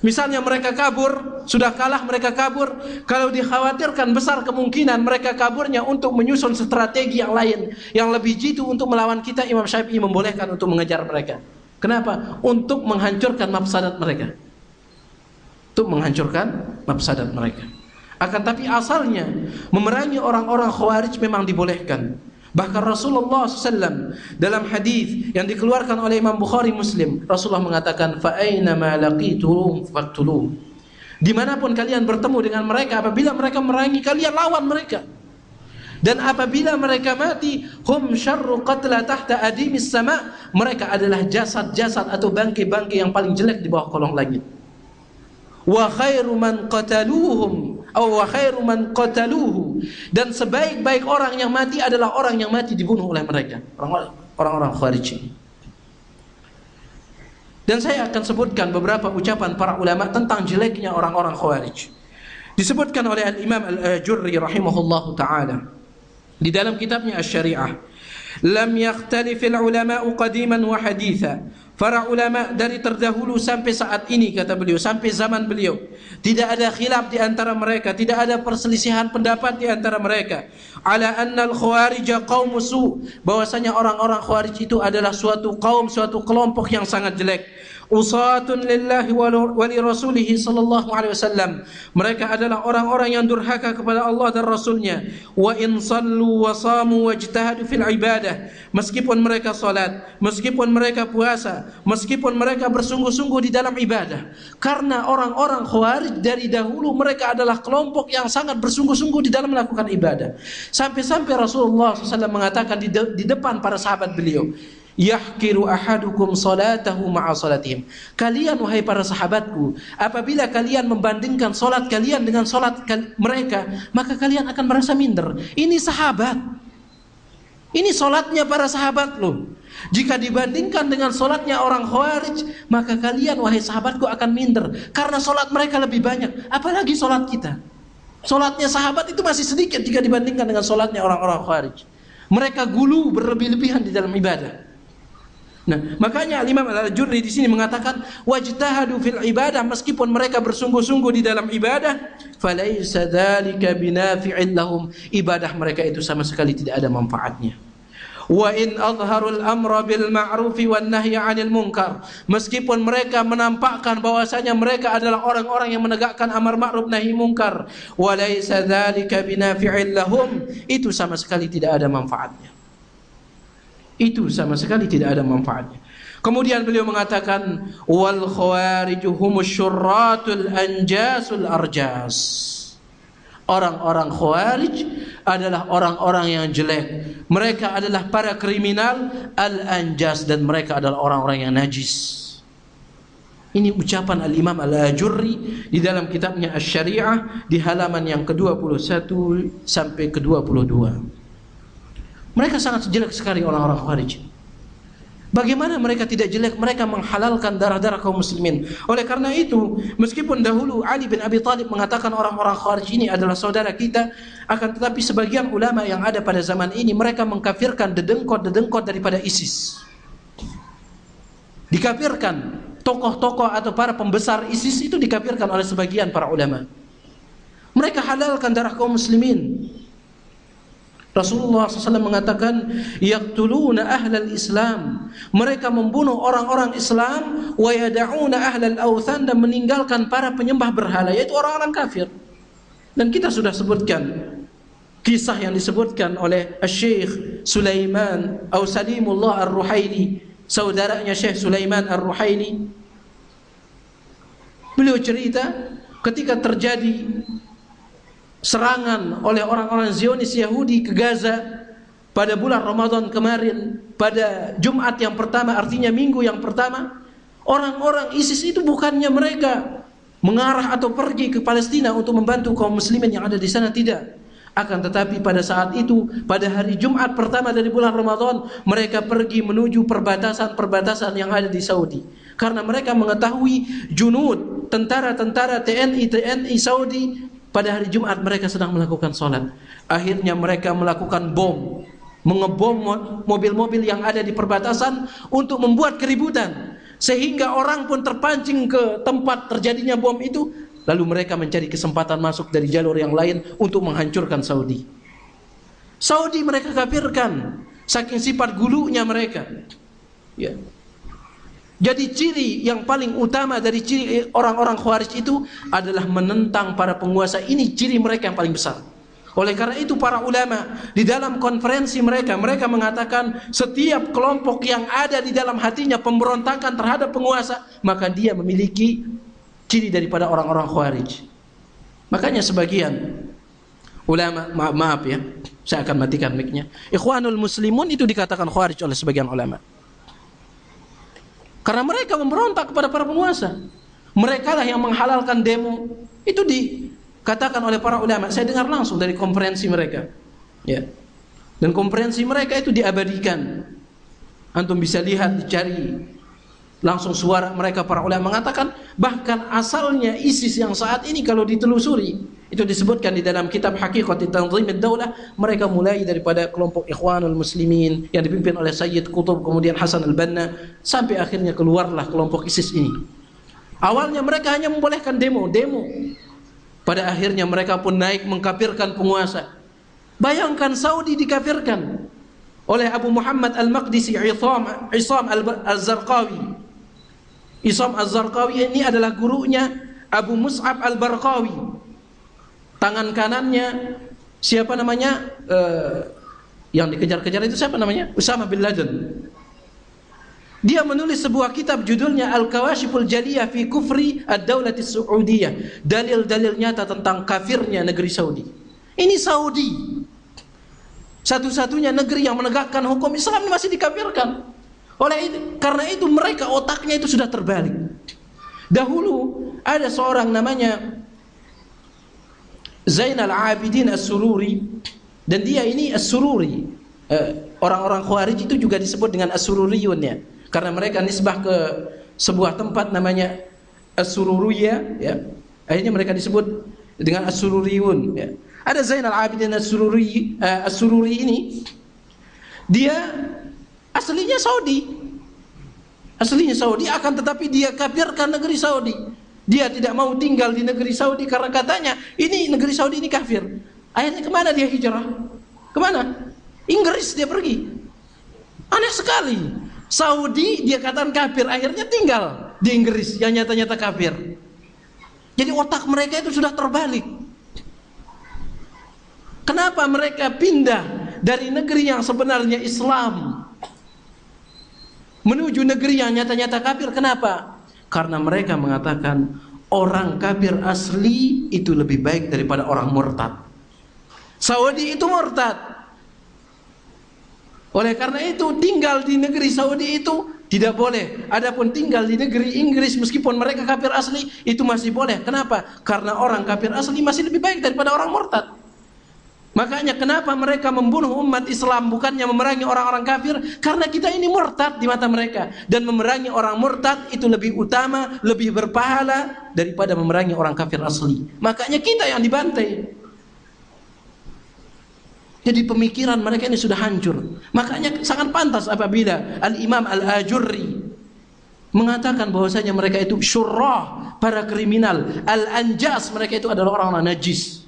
S1: Misalnya mereka kabur, sudah kalah mereka kabur, kalau dikhawatirkan besar kemungkinan mereka kaburnya untuk menyusun strategi yang lain, yang lebih jitu untuk melawan kita, Imam Syafi'i membolehkan untuk mengejar mereka. Kenapa? Untuk menghancurkan mafsadat mereka. Untuk menghancurkan mafsadat mereka. Akan tapi asalnya memerangi orang-orang Khawarij memang dibolehkan. Bahkan Rasulullah SAW dalam hadis yang dikeluarkan oleh Imam Bukhari Muslim, Rasulullah mengatakan, "Fa aina ma laqituhum faqtuluhum." Dimanapun kalian bertemu dengan mereka, apabila mereka merangi kalian, lawan mereka. Dan apabila mereka mati, hum syarru qatla tahta adimis sama, mereka adalah jasad-jasad atau bangkai-bangkai yang paling jelek di bawah kolong langit. Wa khairu man qataluhum wa khairu man qataluhu, dan sebaik-baik orang yang mati adalah orang yang mati dibunuh oleh mereka, orang-orang Khawarij. Dan saya akan sebutkan beberapa ucapan para ulama tentang jeleknya orang-orang Khawarij. Disebutkan oleh Al-Imam Al-Ajurri rahimahullahu taala di dalam kitabnya Asy-Syari'ah, "Lam yakhtalifil ulama'u qadiman wa haditha." Para ulama dari terdahulu sampai saat ini, kata beliau, sampai zaman beliau, tidak ada khilaf di antara mereka, tidak ada perselisihan pendapat di antara mereka, ala annal khawarij qaum su, bahwasanya orang-orang Khawarij itu adalah suatu kaum, suatu kelompok yang sangat jelek. Usatun lillahi wa li rasulih sallallahu alaihi wasallam, mereka adalah orang-orang yang durhaka kepada Allah dan Rasulnya. Wa in sallu wa samu wajtahadu fil ibadah, meskipun mereka salat, meskipun mereka puasa, meskipun mereka bersungguh-sungguh di dalam ibadah. Karena orang-orang Khawarij dari dahulu mereka adalah kelompok yang sangat bersungguh-sungguh di dalam melakukan ibadah. Sampai-sampai Rasulullah SAW mengatakan di depan para sahabat beliau, "Yahkiru ahadukum salatahu ma'a salatihim." Kalian wahai para sahabatku, apabila kalian membandingkan salat kalian dengan salat mereka, maka kalian akan merasa minder. Ini sahabat, ini salatnya para sahabat loh. Jika dibandingkan dengan solatnya orang Khawarij, maka kalian wahai sahabatku akan minder, karena solat mereka lebih banyak. Apalagi solat kita. Solatnya sahabat itu masih sedikit jika dibandingkan dengan solatnya orang-orang Khawarij. Mereka gulu berlebih-lebihan di dalam ibadah. Nah, makanya Imam Al-Ajurri di sini mengatakan wajtahadu fil ibadah, meskipun mereka bersungguh-sungguh di dalam ibadah, falaisa dzalika binafi'in lahum, ibadah mereka itu sama sekali tidak ada manfaatnya. Wa in azharul amra bil ma'rufi wan nahya 'anil munkar, meskipun mereka menampakkan bahwasanya mereka adalah orang-orang yang menegakkan amar ma'ruf nahi munkar, walaisa dzalika binafi'in lahum, itu sama sekali tidak ada manfaatnya. Itu sama sekali tidak ada manfaatnya. Kemudian beliau mengatakan wal khawariju humus syurratul anjasul arjas. Orang-orang Khawarij adalah orang-orang yang jelek. Mereka adalah para kriminal al-anjas, dan mereka adalah orang-orang yang najis. Ini ucapan Al-Imam Al-Ajurri di dalam kitabnya Asy-Syari'ah di halaman yang ke-21 sampai ke-22. Mereka sangat jelek sekali orang-orang Khawarij. Bagaimana mereka tidak jelek? Mereka menghalalkan darah-darah kaum muslimin. Oleh karena itu, meskipun dahulu Ali bin Abi Thalib mengatakan orang-orang Khawarij ini adalah saudara kita, akan tetapi sebagian ulama yang ada pada zaman ini, mereka mengkafirkan dedengkot-dedengkot daripada ISIS. Dikafirkan tokoh-tokoh atau para pembesar ISIS itu dikafirkan oleh sebagian para ulama. Mereka halalkan darah kaum muslimin. Rasulullah SAW mengatakan yaqtuluna ahlal Islam, mereka membunuh orang-orang Islam, wa yada'una ahlal awthan, dan meninggalkan para penyembah berhala, yaitu orang-orang kafir. Dan kita sudah sebutkan kisah yang disebutkan oleh Syekh Sulaiman atau Salimullah Ar-Ruhaili, saudaranya Syekh Sulaiman Ar-Ruhaili. Beliau cerita ketika terjadi serangan oleh orang-orang Zionis Yahudi ke Gaza pada bulan Ramadan kemarin, pada Jumat yang pertama, artinya minggu yang pertama, orang-orang ISIS itu bukannya mereka mengarah atau pergi ke Palestina untuk membantu kaum muslimin yang ada di sana, tidak. Akan tetapi pada saat itu, pada hari Jumat pertama dari bulan Ramadan, mereka pergi menuju perbatasan-perbatasan yang ada di Saudi. Karena mereka mengetahui junud, tentara-tentara TNI Saudi, pada hari Jumat mereka sedang melakukan sholat. Akhirnya mereka melakukan bom, mengebom mobil-mobil yang ada di perbatasan untuk membuat keributan, sehingga orang pun terpancing ke tempat terjadinya bom itu. Lalu mereka mencari kesempatan masuk dari jalur yang lain untuk menghancurkan Saudi. Saudi mereka kafirkan, saking sifat gulunya mereka. Ya. Jadi ciri yang paling utama dari ciri orang-orang Khawarij itu adalah menentang para penguasa. Ini ciri mereka yang paling besar. Oleh karena itu para ulama di dalam konferensi mereka mengatakan setiap kelompok yang ada di dalam hatinya pemberontakan terhadap penguasa, maka dia memiliki ciri daripada orang-orang Khawarij. Makanya sebagian ulama, maaf ya, saya akan matikan mic-nya. Ikhwanul Muslimun itu dikatakan Khawarij oleh sebagian ulama. Karena mereka memberontak kepada para penguasa. Mereka lah yang menghalalkan demo. Itu dikatakan oleh para ulama. Saya dengar langsung dari konferensi mereka. Ya. Dan konferensi mereka itu diabadikan. Antum bisa lihat, dicari langsung suara mereka. Para ulama mengatakan bahkan asalnya ISIS yang saat ini kalau ditelusuri, itu disebutkan di dalam kitab Haqiqat Tanzim ad-Daulah, mereka mulai daripada kelompok Ikhwanul Muslimin yang dipimpin oleh Sayyid Qutb, kemudian Hasan al-Banna, sampai akhirnya keluarlah kelompok ISIS ini. Awalnya mereka hanya membolehkan demo. Pada akhirnya mereka pun naik mengkafirkan penguasa. Bayangkan Saudi dikafirkan oleh Abu Muhammad al-Maqdisi Isam al-Zarqawi. Isam al-Zarqawi ini adalah gurunya Abu Mus'ab al-Barqawi. Tangan kanannya siapa namanya? Yang dikejar-kejar itu siapa namanya? Usama bin Laden. Dia menulis sebuah kitab judulnya Al-Kawashiful Jaliyah fi Kufri Ad-Daulati Saudiyah. Dalil-dalil nyata tentang kafirnya negeri Saudi. Ini Saudi, satu-satunya negeri yang menegakkan hukum Islam masih dikafirkan. Karena itu mereka otaknya itu sudah terbalik. Dahulu ada seorang namanya Zainal Abidin As-Sururi, dan dia ini As-Sururi, orang-orang Khawarij itu juga disebut dengan As-Sururiyun ya, karena mereka nisbah ke sebuah tempat namanya As-Sururiyah ya. Akhirnya mereka disebut dengan As-Sururiyun ya. Ada Zainal Abidin As-Sururi ini, dia aslinya Saudi. Aslinya Saudi, akan tetapi dia kafirkan negeri Saudi. Dia tidak mau tinggal di negeri Saudi karena katanya ini negeri Saudi ini kafir. Akhirnya kemana dia hijrah? Kemana? Inggris dia pergi. Aneh sekali. Saudi dia katakan kafir, akhirnya tinggal di Inggris yang nyata-nyata kafir. Jadi otak mereka itu sudah terbalik. Kenapa mereka pindah dari negeri yang sebenarnya Islam menuju negeri yang nyata-nyata kafir? Kenapa? Karena mereka mengatakan orang kafir asli itu lebih baik daripada orang murtad. Saudi itu murtad. Oleh karena itu tinggal di negeri Saudi itu tidak boleh. Adapun tinggal di negeri Inggris meskipun mereka kafir asli itu masih boleh. Kenapa? Karena orang kafir asli masih lebih baik daripada orang murtad. Makanya kenapa mereka membunuh umat Islam bukannya memerangi orang-orang kafir? Karena kita ini murtad di mata mereka, dan memerangi orang murtad itu lebih utama, lebih berpahala daripada memerangi orang kafir asli. Makanya kita yang dibantai. Jadi pemikiran mereka ini sudah hancur. Makanya sangat pantas apabila Al-Imam Al-Ajurri mengatakan bahwasanya mereka itu syurrah, para kriminal, al-anjas, mereka itu adalah orang-orang najis.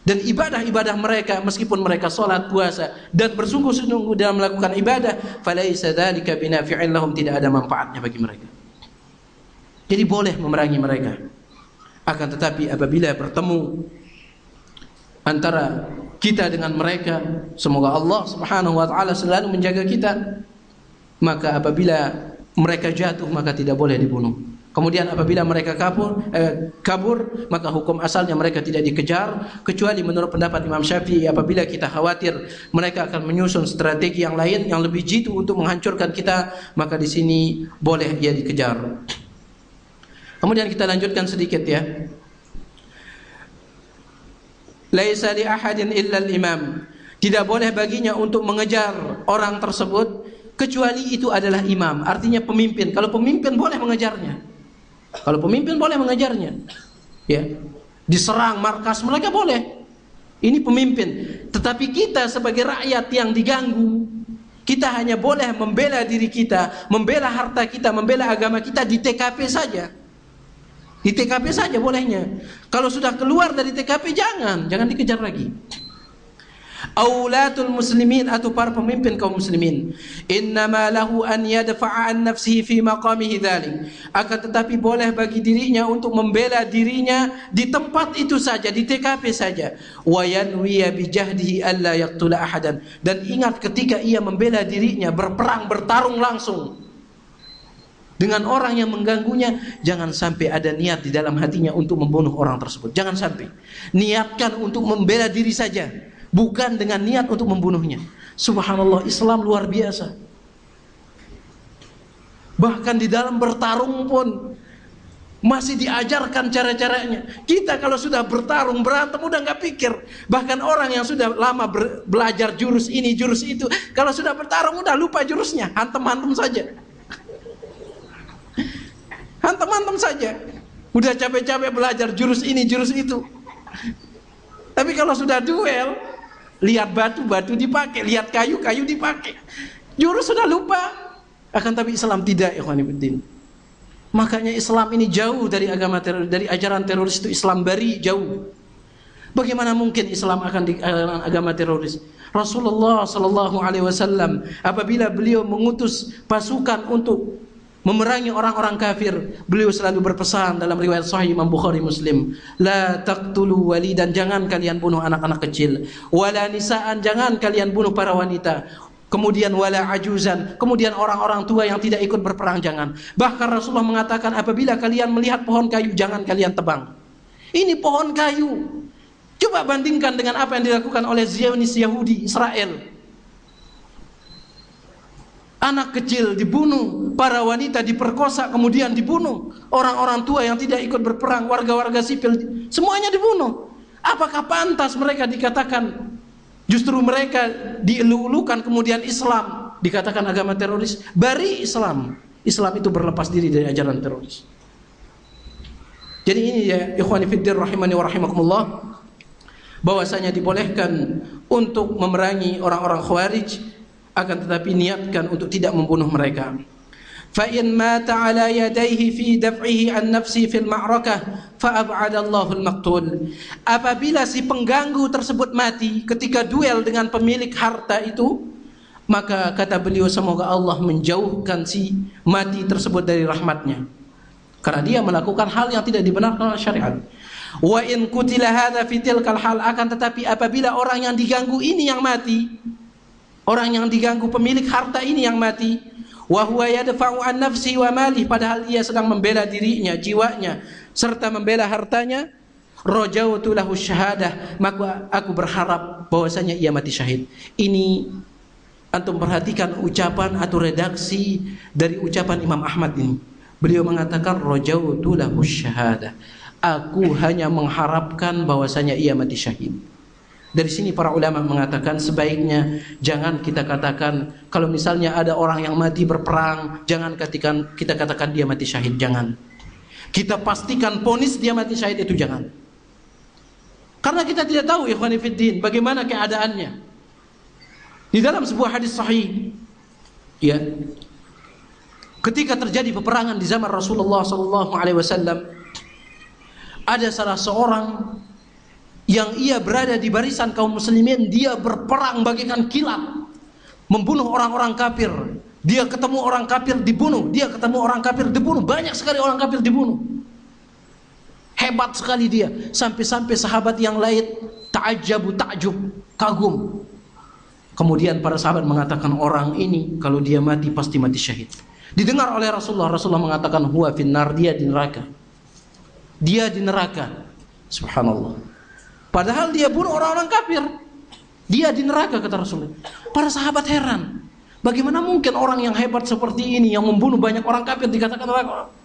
S1: Dan ibadah-ibadah mereka, meskipun mereka sholat, puasa dan bersungguh-sungguh dalam melakukan ibadah, falaisa dzalika binafi'in lahum, tidak ada manfaatnya bagi mereka. Jadi boleh memerangi mereka. Akan tetapi apabila bertemu antara kita dengan mereka, semoga Allah Subhanahu wa taala selalu menjaga kita, maka apabila mereka jatuh maka tidak boleh dibunuh. Kemudian apabila mereka kabur, maka hukum asalnya mereka tidak dikejar, kecuali menurut pendapat Imam Syafi'i apabila kita khawatir mereka akan menyusun strategi yang lain yang lebih jitu untuk menghancurkan kita, maka di sini boleh dia dikejar. Kemudian kita lanjutkan sedikit ya. Laisa li ahadin illa al-imam. Tidak boleh baginya untuk mengejar orang tersebut kecuali itu adalah imam, artinya pemimpin. Kalau pemimpin boleh mengejarnya. Kalau pemimpin boleh mengejarnya, ya, diserang markas mereka boleh. Ini pemimpin. Tetapi kita sebagai rakyat yang diganggu, kita hanya boleh membela diri kita, membela harta kita, membela agama kita di TKP saja. Di TKP saja bolehnya. Kalau sudah keluar dari TKP jangan dikejar lagi. Aulatul muslimin, atau para pemimpin kaum muslimin, innama lahu an yadfa'a an nafsihi fi maqamihi dzalik. Akan tetapi boleh bagi dirinya untuk membela dirinya di tempat itu saja, di TKP saja. Wa yanwiya bi jahdihi alla yaqtula ahadan. Dan ingat ketika ia membela dirinya, berperang, bertarung langsung dengan orang yang mengganggunya, jangan sampai ada niat di dalam hatinya untuk membunuh orang tersebut. Jangan sampai. Niatkan untuk membela diri saja, bukan dengan niat untuk membunuhnya. Subhanallah, Islam luar biasa. Bahkan di dalam bertarung pun masih diajarkan cara-caranya. Kita kalau sudah bertarung, berantem, udah nggak pikir. Bahkan orang yang sudah lama belajar jurus ini, jurus itu, kalau sudah bertarung udah lupa jurusnya, hantem-hantem saja. Hantem-hantem saja. Udah capek-capek belajar jurus ini, jurus itu. Tapi kalau sudah duel, lihat batu dipakai, lihat kayu dipakai. Jurus sudah lupa. Akan tapi Islam tidak, ikhwan fillah. Makanya Islam ini jauh dari agama teroris, dari ajaran teroris itu Islam bari, jauh. Bagaimana mungkin Islam akan di agama teroris? Rasulullah sallallahu alaihi wasallam apabila beliau mengutus pasukan untuk memerangi orang-orang kafir, beliau selalu berpesan dalam riwayat sahih Imam Bukhari Muslim, la taqtulu walidan, jangan kalian bunuh anak-anak kecil, wala nisaan, jangan kalian bunuh para wanita, kemudian wala ajuzan, kemudian orang-orang tua yang tidak ikut berperang jangan. Bahkan Rasulullah mengatakan apabila kalian melihat pohon kayu jangan kalian tebang. Ini pohon kayu. Coba bandingkan dengan apa yang dilakukan oleh Zionis Yahudi Israel. Anak kecil dibunuh, para wanita diperkosa kemudian dibunuh, orang-orang tua yang tidak ikut berperang, warga-warga sipil semuanya dibunuh. Apakah pantas mereka dikatakan Justru mereka dielu-elukan, kemudian Islam dikatakan agama teroris. Bari Islam. Islam itu berlepas diri dari ajaran teroris. Jadi ini ya ikhwani fiddin rahimani wa rahimakumullah, bahwasanya dibolehkan untuk memerangi orang-orang Khawarij, akan tetapi niatkan untuk tidak membunuh mereka. Fa in mata ala yadayhi fi daf'ihi an nafsi fil ma'rakah fa ab'ada Allahul maqtul. Apabila si pengganggu tersebut mati ketika duel dengan pemilik harta itu, maka kata beliau semoga Allah menjauhkan si mati tersebut dari rahmatnya, karena dia melakukan hal yang tidak dibenarkan oleh syariat. Wa in qutila hadza fi tilkal hal, akan tetapi apabila orang yang diganggu ini yang mati, orang yang diganggu pemilik harta ini yang mati, wa huwa yadfa'u an nafsi wa mali, padahal ia sedang membela dirinya, jiwanya, serta membela hartanya, rajautu lahu syahadah, maka aku berharap bahwasanya ia mati syahid. Ini antum perhatikan ucapan atau redaksi dari ucapan Imam Ahmad ini. Beliau mengatakan rajautu lahu syahadah, aku hanya mengharapkan bahwasanya ia mati syahid. Dari sini para ulama mengatakan sebaiknya jangan kita katakan kalau misalnya ada orang yang mati berperang, jangan kita katakan dia mati syahid, jangan. Kita pastikan vonis dia mati syahid itu jangan. Karena kita tidak tahu ikhwani fiddin bagaimana keadaannya. Di dalam sebuah hadis sahih, ya, ketika terjadi peperangan di zaman Rasulullah SAW, ada salah seorang yang ia berada di barisan kaum muslimin, dia berperang bagaikan kilat, membunuh orang-orang kafir. Dia ketemu orang kafir dibunuh, dia ketemu orang kafir dibunuh, banyak sekali orang kafir dibunuh. Hebat sekali dia, sampai-sampai sahabat yang lain ta'ajjab, kagum. Kemudian para sahabat mengatakan orang ini kalau dia mati pasti mati syahid. Didengar oleh Rasulullah, Rasulullah mengatakan huwa finnar, dia di neraka. Dia di neraka. Subhanallah. Padahal dia bunuh orang-orang kafir. Dia di neraka kata Rasulullah. Para sahabat heran. Bagaimana mungkin orang yang hebat seperti ini yang membunuh banyak orang kafir dikatakan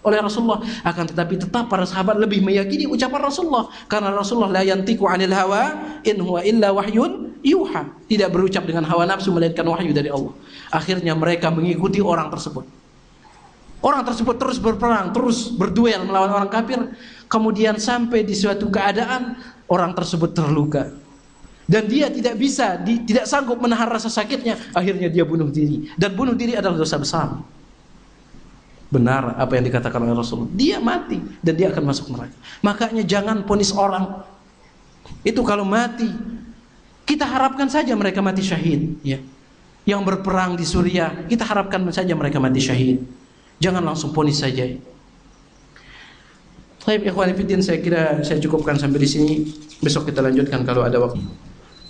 S1: oleh Rasulullah. Akan tetapi tetap para sahabat lebih meyakini ucapan Rasulullah, karena Rasulullah la yantiqu 'anil hawa in huwa illa wahyun yuha. Tidak berucap dengan hawa nafsu melainkan wahyu dari Allah. Akhirnya mereka mengikuti orang tersebut. Orang tersebut terus berperang, terus berduel melawan orang kafir. Kemudian sampai di suatu keadaan orang tersebut terluka dan dia tidak sanggup menahan rasa sakitnya. Akhirnya dia bunuh diri, dan bunuh diri adalah dosa besar. Benar apa yang dikatakan oleh Rasulullah, dia mati dan dia akan masuk neraka. Makanya jangan vonis orang itu kalau mati, kita harapkan saja mereka mati syahid, ya. Yang berperang di Suriah, kita harapkan saja mereka mati syahid. Jangan langsung vonis saja. Baik, ikhwan fillah, saya kira saya cukupkan sampai di sini. Besok kita lanjutkan kalau ada waktu.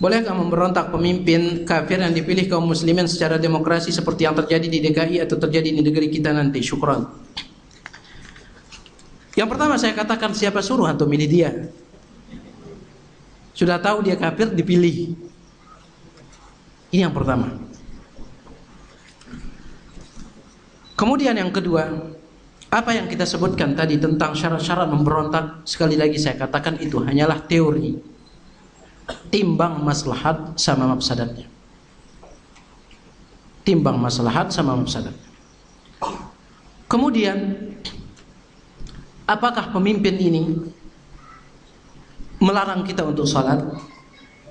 S1: Bolehkah memberontak pemimpin kafir yang dipilih kaum muslimin secara demokrasi seperti yang terjadi di DKI atau terjadi di negeri kita nanti? Syukran. Yang pertama saya katakan, siapa suruh antum milih dia? Sudah tahu dia kafir dipilih. Ini yang pertama. Kemudian yang kedua, apa yang kita sebutkan tadi tentang syarat-syarat memberontak, sekali lagi saya katakan itu hanyalah teori. Timbang maslahat sama mafsadatnya. Timbang maslahat sama mafsadatnya. Kemudian, apakah pemimpin ini melarang kita untuk salat?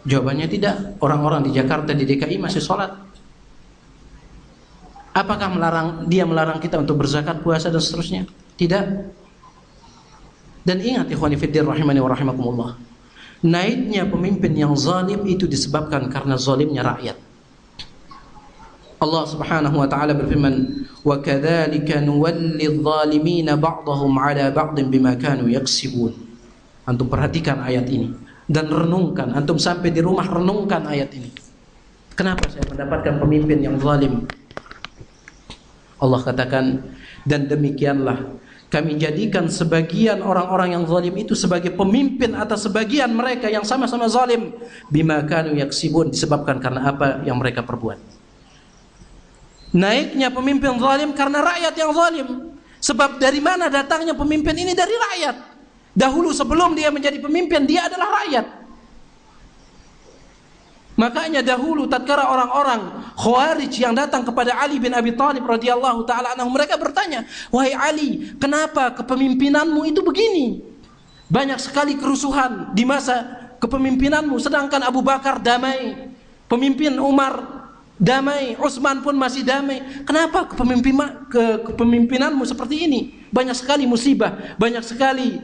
S1: Jawabannya tidak. Orang-orang di Jakarta, di DKI masih salat. Apakah dia melarang kita untuk berzakat, puasa dan seterusnya? Tidak. Dan ingat ikhwani fiddin rahimani wa rahimakumullah, naiknya pemimpin yang zalim itu disebabkan karena zalimnya rakyat. Allah Subhanahu wa taala berfirman, "Wa kadzalika nuwalli adh-dhalimina ba'dahum 'ala ba'din bima kanu yaksibun." Antum perhatikan ayat ini dan renungkan, antum sampai di rumah renungkan ayat ini. Kenapa saya mendapatkan pemimpin yang zalim? Allah katakan, dan demikianlah kami jadikan sebagian orang-orang yang zalim itu sebagai pemimpin atas sebagian mereka yang sama-sama zalim, bima kanu yaksibun, disebabkan karena apa yang mereka perbuat. Naiknya pemimpin zalim karena rakyat yang zalim. Sebab dari mana datangnya pemimpin ini? Dari rakyat. Dahulu sebelum dia menjadi pemimpin, dia adalah rakyat. Makanya dahulu tatkala orang-orang Khawarij yang datang kepada Ali bin Abi Thalib radhiyallahu taala anhu, mereka bertanya, "Wahai Ali, kenapa kepemimpinanmu itu begini? Banyak sekali kerusuhan di masa kepemimpinanmu, sedangkan Abu Bakar damai, pemimpin Umar damai, Utsman pun masih damai. Kenapa kepemimpinanmu seperti ini? Banyak sekali musibah, banyak sekali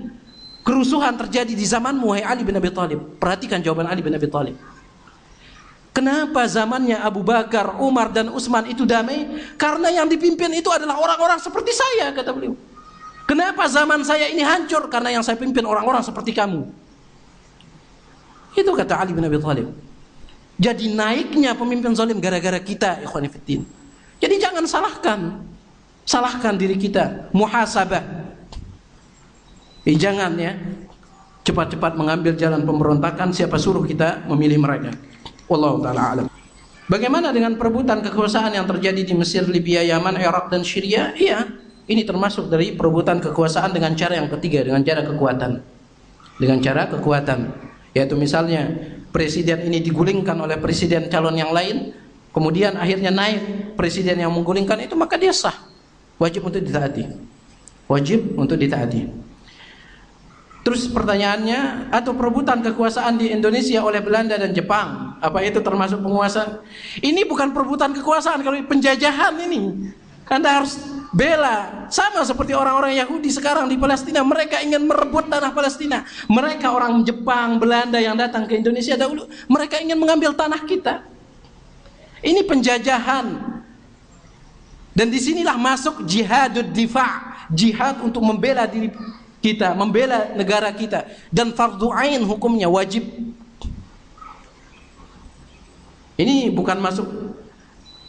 S1: kerusuhan terjadi di zamanmu, wahai Ali bin Abi Thalib." Perhatikan jawaban Ali bin Abi Thalib. Kenapa zamannya Abu Bakar, Umar dan Utsman itu damai? Karena yang dipimpin itu adalah orang-orang seperti saya, kata beliau. Kenapa zaman saya ini hancur? Karena yang saya pimpin orang-orang seperti kamu. Itu kata Ali bin Abi Thalib. Jadi naiknya pemimpin zalim gara-gara kita, ikhwan fillah. Jadi jangan salahkan diri kita, muhasabah. Jangan ya cepat-cepat mengambil jalan pemberontakan, siapa suruh kita memilih mereka. Wallahu ta'ala alam. Bagaimana dengan perebutan kekuasaan yang terjadi di Mesir, Libya, Yaman, Irak dan Syria? Iya, ini termasuk dari perebutan kekuasaan dengan cara yang ketiga, dengan cara kekuatan. Dengan cara kekuatan, yaitu misalnya presiden ini digulingkan oleh presiden calon yang lain, kemudian akhirnya naik presiden yang menggulingkan itu, maka dia sah, wajib untuk ditaati. Wajib untuk ditaati. Terus pertanyaannya, atau perebutan kekuasaan di Indonesia oleh Belanda dan Jepang, apa itu termasuk penguasaan? Ini bukan perebutan kekuasaan, kalau penjajahan ini. Anda harus bela. Sama seperti orang-orang Yahudi sekarang di Palestina, mereka ingin merebut tanah Palestina. Mereka orang Jepang, Belanda yang datang ke Indonesia dahulu, mereka ingin mengambil tanah kita. Ini penjajahan. Dan disinilah masuk jihadud difa', jihad untuk membela diri kita, membela negara kita, dan fardhu ain hukumnya, wajib. Ini bukan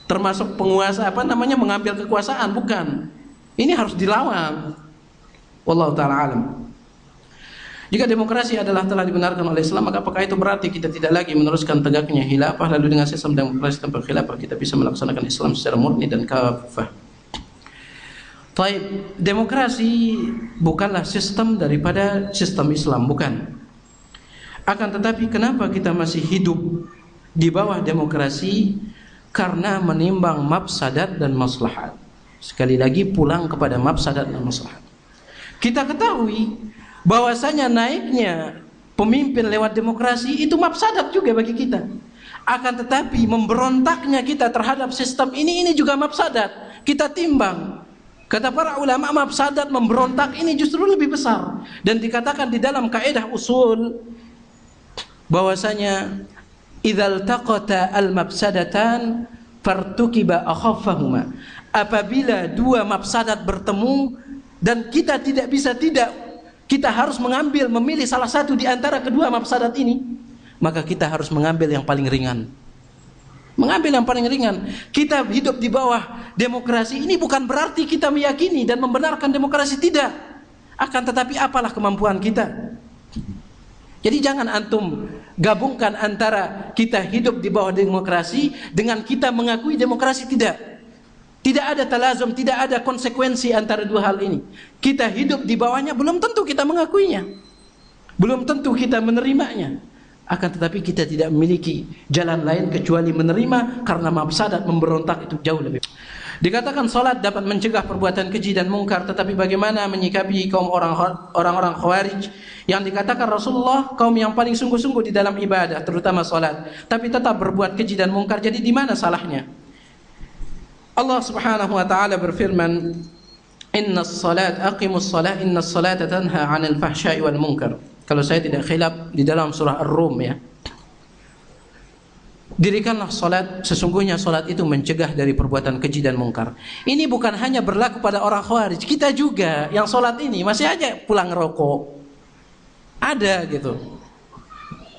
S1: termasuk penguasa mengambil kekuasaan, bukan. Ini harus dilawan. Wallahu taala alam. Jika demokrasi telah dibenarkan oleh Islam, maka apakah itu berarti kita tidak lagi meneruskan tegaknya khilafah, lalu dengan sistem demokrasi tanpa khilafah kita bisa melaksanakan Islam secara murni dan kafah? Taib, demokrasi bukanlah sistem daripada sistem Islam, bukan. Akan tetapi kenapa kita masih hidup di bawah demokrasi? Karena menimbang mafsadat dan maslahat. Sekali lagi pulang kepada mafsadat dan maslahat. Kita ketahui bahwasanya naiknya pemimpin lewat demokrasi itu mafsadat juga bagi kita. Akan tetapi memberontaknya kita terhadap sistem ini juga mafsadat. Kita timbang. Kata para ulama, mafsadat memberontak ini justru lebih besar. Dan dikatakan di dalam kaidah usul bahwasanya idzal taqata al-mafsadatan fartukiba akhaffahuma. Apabila dua mafsadat bertemu dan kita kita harus memilih salah satu di antara kedua mafsadat ini, maka kita harus mengambil yang paling ringan. Mengambil yang paling ringan. Kita hidup di bawah demokrasi ini bukan berarti kita meyakini dan membenarkan demokrasi, tidak. Akan tetapi apalah kemampuan kita. Jadi jangan antum gabungkan antara kita hidup di bawah demokrasi dengan kita mengakui demokrasi, tidak. Tidak ada talazum, tidak ada konsekuensi antara dua hal ini. Kita hidup di bawahnya belum tentu kita mengakuinya. Belum tentu kita menerimanya. Akan tetapi kita tidak memiliki jalan lain kecuali menerima, karena mafsadat memberontak itu jauh lebih. Dikatakan salat dapat mencegah perbuatan keji dan mungkar, tetapi bagaimana menyikapi kaum orang-orang Khawarij yang dikatakan Rasulullah kaum yang paling sungguh-sungguh di dalam ibadah, terutama salat, tapi tetap berbuat keji dan mungkar? Jadi di mana salahnya? Allah Subhanahu wa taala berfirman, "Innas salat aqimus salat innas salata tanha 'anil fahsya'i wal munkar." Kalau saya tidak khilaf di dalam surah Ar-Rum ya. Dirikanlah salat, sesungguhnya salat itu mencegah dari perbuatan keji dan mungkar. Ini bukan hanya berlaku pada orang Khawarij, kita juga yang salat ini masih aja pulang ngerokok. Ada gitu.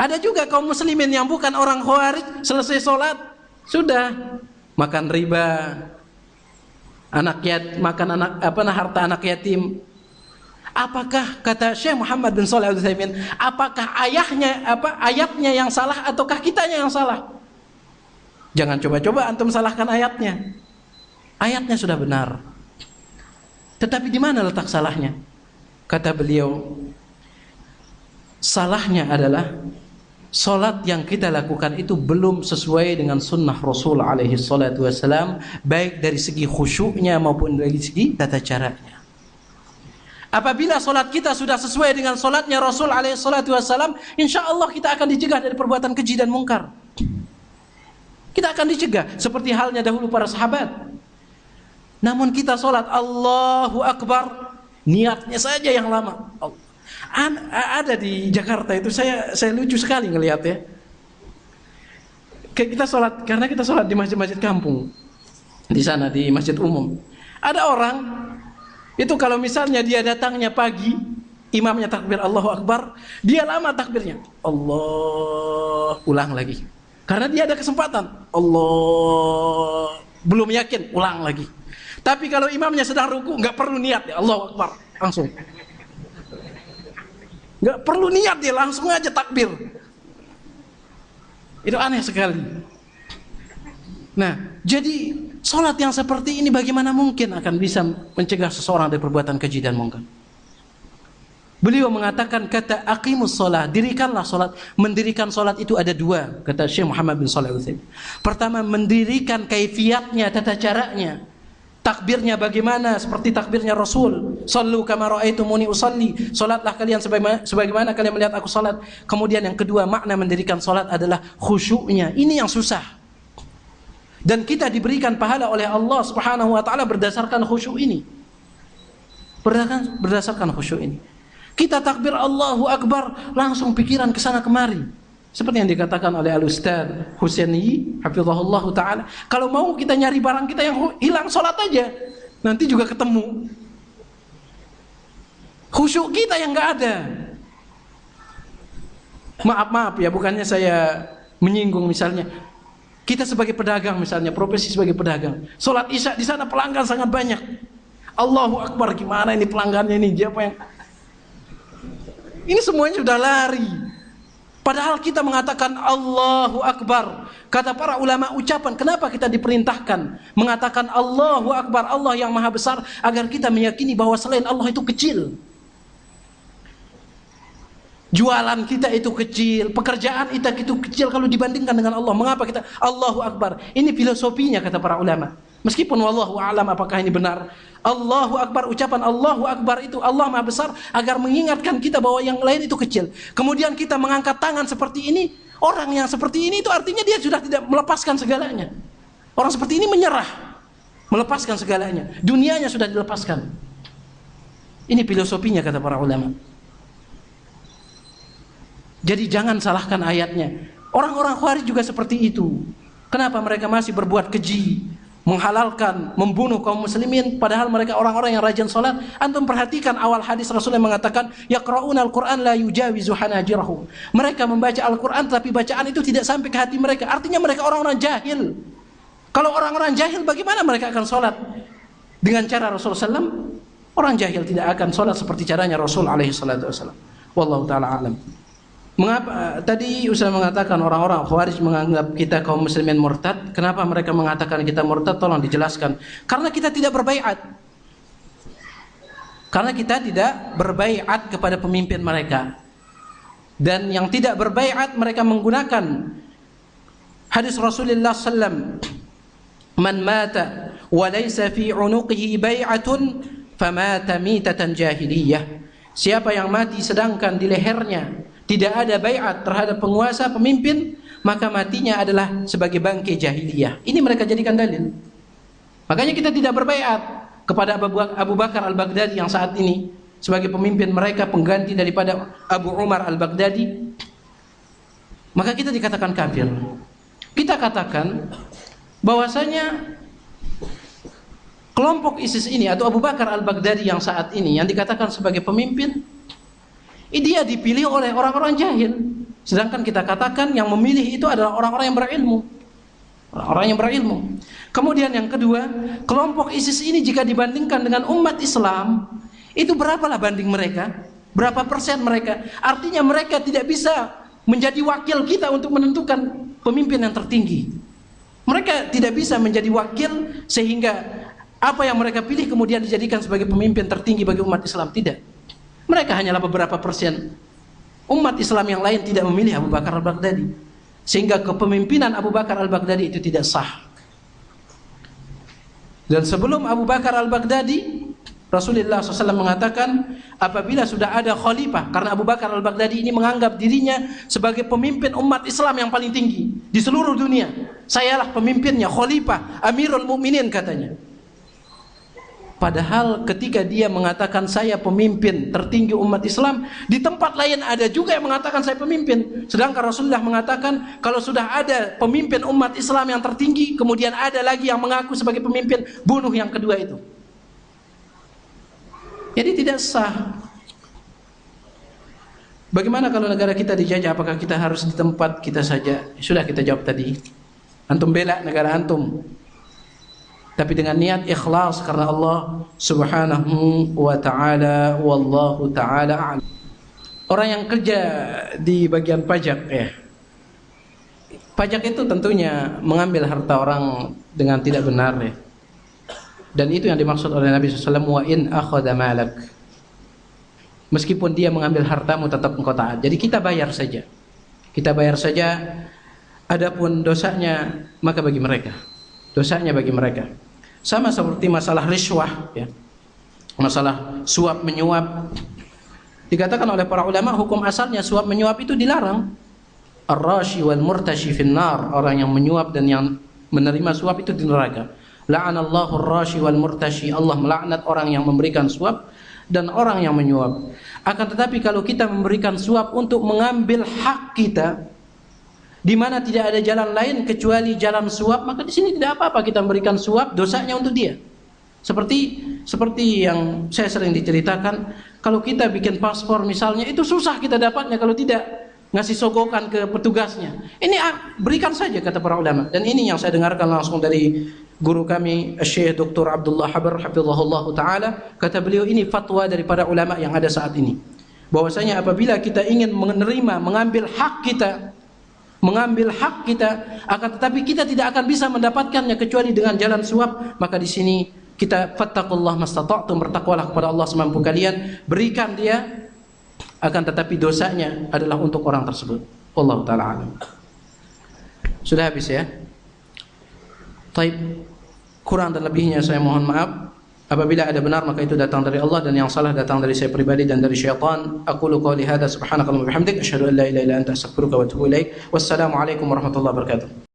S1: Ada juga kaum muslimin yang bukan orang Khawarij, selesai salat sudah makan riba, harta anak yatim. Apakah, kata Syekh Muhammad bin Shalih Al-Utsaimin, apakah ayatnya yang salah ataukah kitanya yang salah? Jangan coba-coba antum salahkan ayatnya. Ayatnya sudah benar. Tetapi di mana letak salahnya? Kata beliau, salahnya adalah Salat yang kita lakukan itu belum sesuai dengan sunnah Rasul alaihi salatu wassalam, baik dari segi khusyuknya maupun dari segi tata caranya. Apabila salat kita sudah sesuai dengan salatnya Rasul alaihi salatu wassalam, insyaallah kita akan dicegah dari perbuatan keji dan mungkar. Kita akan dicegah seperti halnya dahulu para sahabat. Namun kita salat Allahu Akbar, niatnya saja yang lama. Ada di Jakarta itu, saya lucu sekali ngelihat ya. Kita sholat, karena kita sholat di masjid-masjid kampung, di sana di masjid umum. Ada orang itu kalau misalnya dia datangnya pagi, imamnya takbir Allahu Akbar, dia lama takbirnya. Allah, ulang lagi. Karena dia ada kesempatan. Allah, belum yakin, ulang lagi. Tapi kalau imamnya sedang ruku, nggak perlu niat ya, Allahu Akbar, langsung. Nggak perlu niat, dia langsung aja takbir. Itu aneh sekali. Nah, jadi sholat yang seperti ini bagaimana mungkin akan bisa mencegah seseorang dari perbuatan keji dan mungkar? Beliau mengatakan, kata aqimus sholat, dirikanlah sholat. Mendirikan sholat itu ada dua, kata Syekh Muhammad bin Shalih Al-Utsaimin. Pertama, mendirikan kaifiatnya, tata caranya. Takbirnya bagaimana, seperti takbirnya Rasul. Sallu kama ra'aitumuni usalli. Salatlah kalian sebagaimana kalian melihat aku salat. Kemudian yang kedua, makna mendirikan salat adalah khusyuknya. Ini yang susah. Dan kita diberikan pahala oleh Allah Subhanahu wa taala berdasarkan khusyuk ini. Berdasarkan khusyuk ini. Kita takbir Allahu Akbar, langsung pikiran ke sana kemari. Seperti yang dikatakan oleh Al-Ustaz Husaini hafizahullah ta'ala, kalau mau kita nyari barang kita yang hilang, sholat aja, nanti juga ketemu. Khusyuk kita yang gak ada. Maaf ya, bukannya saya menyinggung. Misalnya kita sebagai pedagang, misalnya profesi sebagai pedagang, sholat isya di sana pelanggan sangat banyak. Allahu Akbar, gimana ini pelanggannya ini, siapa yang ini semuanya sudah lari. Padahal kita mengatakan Allahu Akbar. Kata para ulama, ucapan kenapa kita diperintahkan mengatakan Allahu Akbar, Allah yang maha besar, agar kita meyakini bahwa selain Allah itu kecil. Jualan kita itu kecil, pekerjaan kita itu kecil kalau dibandingkan dengan Allah. Mengapa kita Allahu Akbar? Ini filosofinya kata para ulama. Meskipun wallahu a'lam apakah ini benar. Allahu Akbar, ucapan Allahu Akbar itu Allah maha besar, agar mengingatkan kita bahwa yang lain itu kecil. Kemudian kita mengangkat tangan seperti ini. Orang yang seperti ini itu artinya dia sudah tidak melepaskan segalanya. Orang seperti ini menyerah, melepaskan segalanya. Dunianya sudah dilepaskan. Ini filosofinya kata para ulama. Jadi jangan salahkan ayatnya. Orang-orang Khawarij juga seperti itu. Kenapa mereka masih berbuat keji, menghalalkan, membunuh kaum muslimin, padahal mereka orang-orang yang rajin salat? Antum perhatikan awal hadis Rasul yang mengatakan yaqra'una al-Qur'an la yujawizu hanajirahum. Mereka membaca Al-Qur'an tapi bacaan itu tidak sampai ke hati mereka. Artinya mereka orang-orang jahil. Kalau orang-orang jahil, bagaimana mereka akan salat dengan cara Rasulullah SAW? Orang jahil tidak akan salat seperti caranya Rasul alaihi salatu wasallam. Wallahu taala alam. Mengapa tadi Ustaz mengatakan orang-orang Khawarij menganggap kita kaum muslimin murtad? Kenapa mereka mengatakan kita murtad? Tolong dijelaskan. Karena kita tidak berbaiat. Karena kita tidak berbaiat kepada pemimpin mereka. Dan yang tidak berbaiat mereka menggunakan hadis Rasulullah sallam, "Man mata wa laysa fi 'unuqihi bai'atun famata mitatan jahiliyah." Siapa yang mati sedangkan di lehernya tidak ada baiat terhadap penguasa, pemimpin, maka matinya adalah sebagai bangkai jahiliyah. Ini mereka jadikan dalil. Makanya kita tidak berbaiat kepada Abu Bakar Al-Baghdadi yang saat ini sebagai pemimpin mereka, pengganti daripada Abu Umar Al-Baghdadi. Maka kita dikatakan kafir. Kita katakan bahwasanya kelompok ISIS ini atau Abu Bakar Al-Baghdadi yang saat ini yang dikatakan sebagai pemimpin, dia dipilih oleh orang-orang jahil. Sedangkan kita katakan yang memilih itu adalah orang-orang yang berilmu. Orang-orang yang berilmu. Kemudian yang kedua, kelompok ISIS ini jika dibandingkan dengan umat Islam, itu berapalah banding mereka? Berapa persen mereka? Artinya mereka tidak bisa menjadi wakil kita untuk menentukan pemimpin yang tertinggi. Mereka tidak bisa menjadi wakil sehingga apa yang mereka pilih kemudian dijadikan sebagai pemimpin tertinggi bagi umat Islam. Tidak. Mereka hanyalah beberapa persen Umat Islam yang lain tidak memilih Abu Bakar al-Baghdadi, sehingga kepemimpinan Abu Bakar al-Baghdadi itu tidak sah. Dan sebelum Abu Bakar al-Baghdadi, Rasulullah SAW mengatakan, apabila sudah ada khalifah, karena Abu Bakar al-Baghdadi ini menganggap dirinya sebagai pemimpin umat Islam yang paling tinggi di seluruh dunia. Sayalah pemimpinnya, khalifah, Amirul Mukminin katanya. Padahal ketika dia mengatakan saya pemimpin tertinggi umat Islam, di tempat lain ada juga yang mengatakan saya pemimpin. Sedangkan Rasulullah mengatakan kalau sudah ada pemimpin umat Islam yang tertinggi, kemudian ada lagi yang mengaku sebagai pemimpin, bunuh yang kedua itu. Jadi tidak sah. Bagaimana kalau negara kita dijajah? Apakah kita harus di tempat kita saja? Sudah kita jawab tadi. Antum bela negara antum, tapi dengan niat ikhlas karena Allah Subhanahu wa ta'ala. Wallahu ta'ala a'lam. Orang yang kerja di bagian pajak, ya, pajak itu tentunya mengambil harta orang dengan tidak benar, ya. Dan itu yang dimaksud oleh Nabi SAW, wa in akhadha malak. Meskipun dia mengambil hartamu, tetap engkau taat. Jadi kita bayar saja. Kita bayar saja. Adapun dosanya maka bagi mereka. Dosanya bagi mereka. Sama seperti masalah riswah, ya. Masalah suap menyuap. Dikatakan oleh para ulama, hukum asalnya suap menyuap itu dilarang. Ar-rashi wal murtashi finnar. Orang yang menyuap dan yang menerima suap itu di neraka. La'anallahu ar-rashi wal murtashi. Allah melaknat orang yang memberikan suap dan orang yang menyuap. Akan tetapi kalau kita memberikan suap untuk mengambil hak kita, di mana tidak ada jalan lain kecuali jalan suap, maka di sini tidak apa-apa kita memberikan suap, dosanya untuk dia. Seperti yang saya sering diceritakan, kalau kita bikin paspor misalnya, itu susah kita dapatnya kalau tidak ngasih sogokan ke petugasnya. Ini berikan saja kata para ulama. Dan ini yang saya dengarkan langsung dari guru kami Syekh Dr. Abdullah Habar hafizahullah taala. Kata beliau, ini fatwa daripada ulama yang ada saat ini, bahwasanya apabila kita ingin menerima, mengambil hak kita, akan tetapi kita tidak akan bisa mendapatkannya kecuali dengan jalan suap, maka di sini kita fattaqullah mastata'tum, bertakwalah kepada Allah semampu kalian, berikan dia, akan tetapi dosanya adalah untuk orang tersebut. Wallahu taala alam. Sudah habis ya? Taib, kurang dan lebihnya saya mohon maaf. Apabila ada benar maka itu datang dari Allah, dan yang salah datang dari saya pribadi dan dari syaitan. Aqulu qouli hadza subhanakallahumma wa bihamdik asyhadu an la ilaha illa anta astaghfiruka wa atubu ilaik. Wassalamu alaikum warahmatullahi wabarakatuh.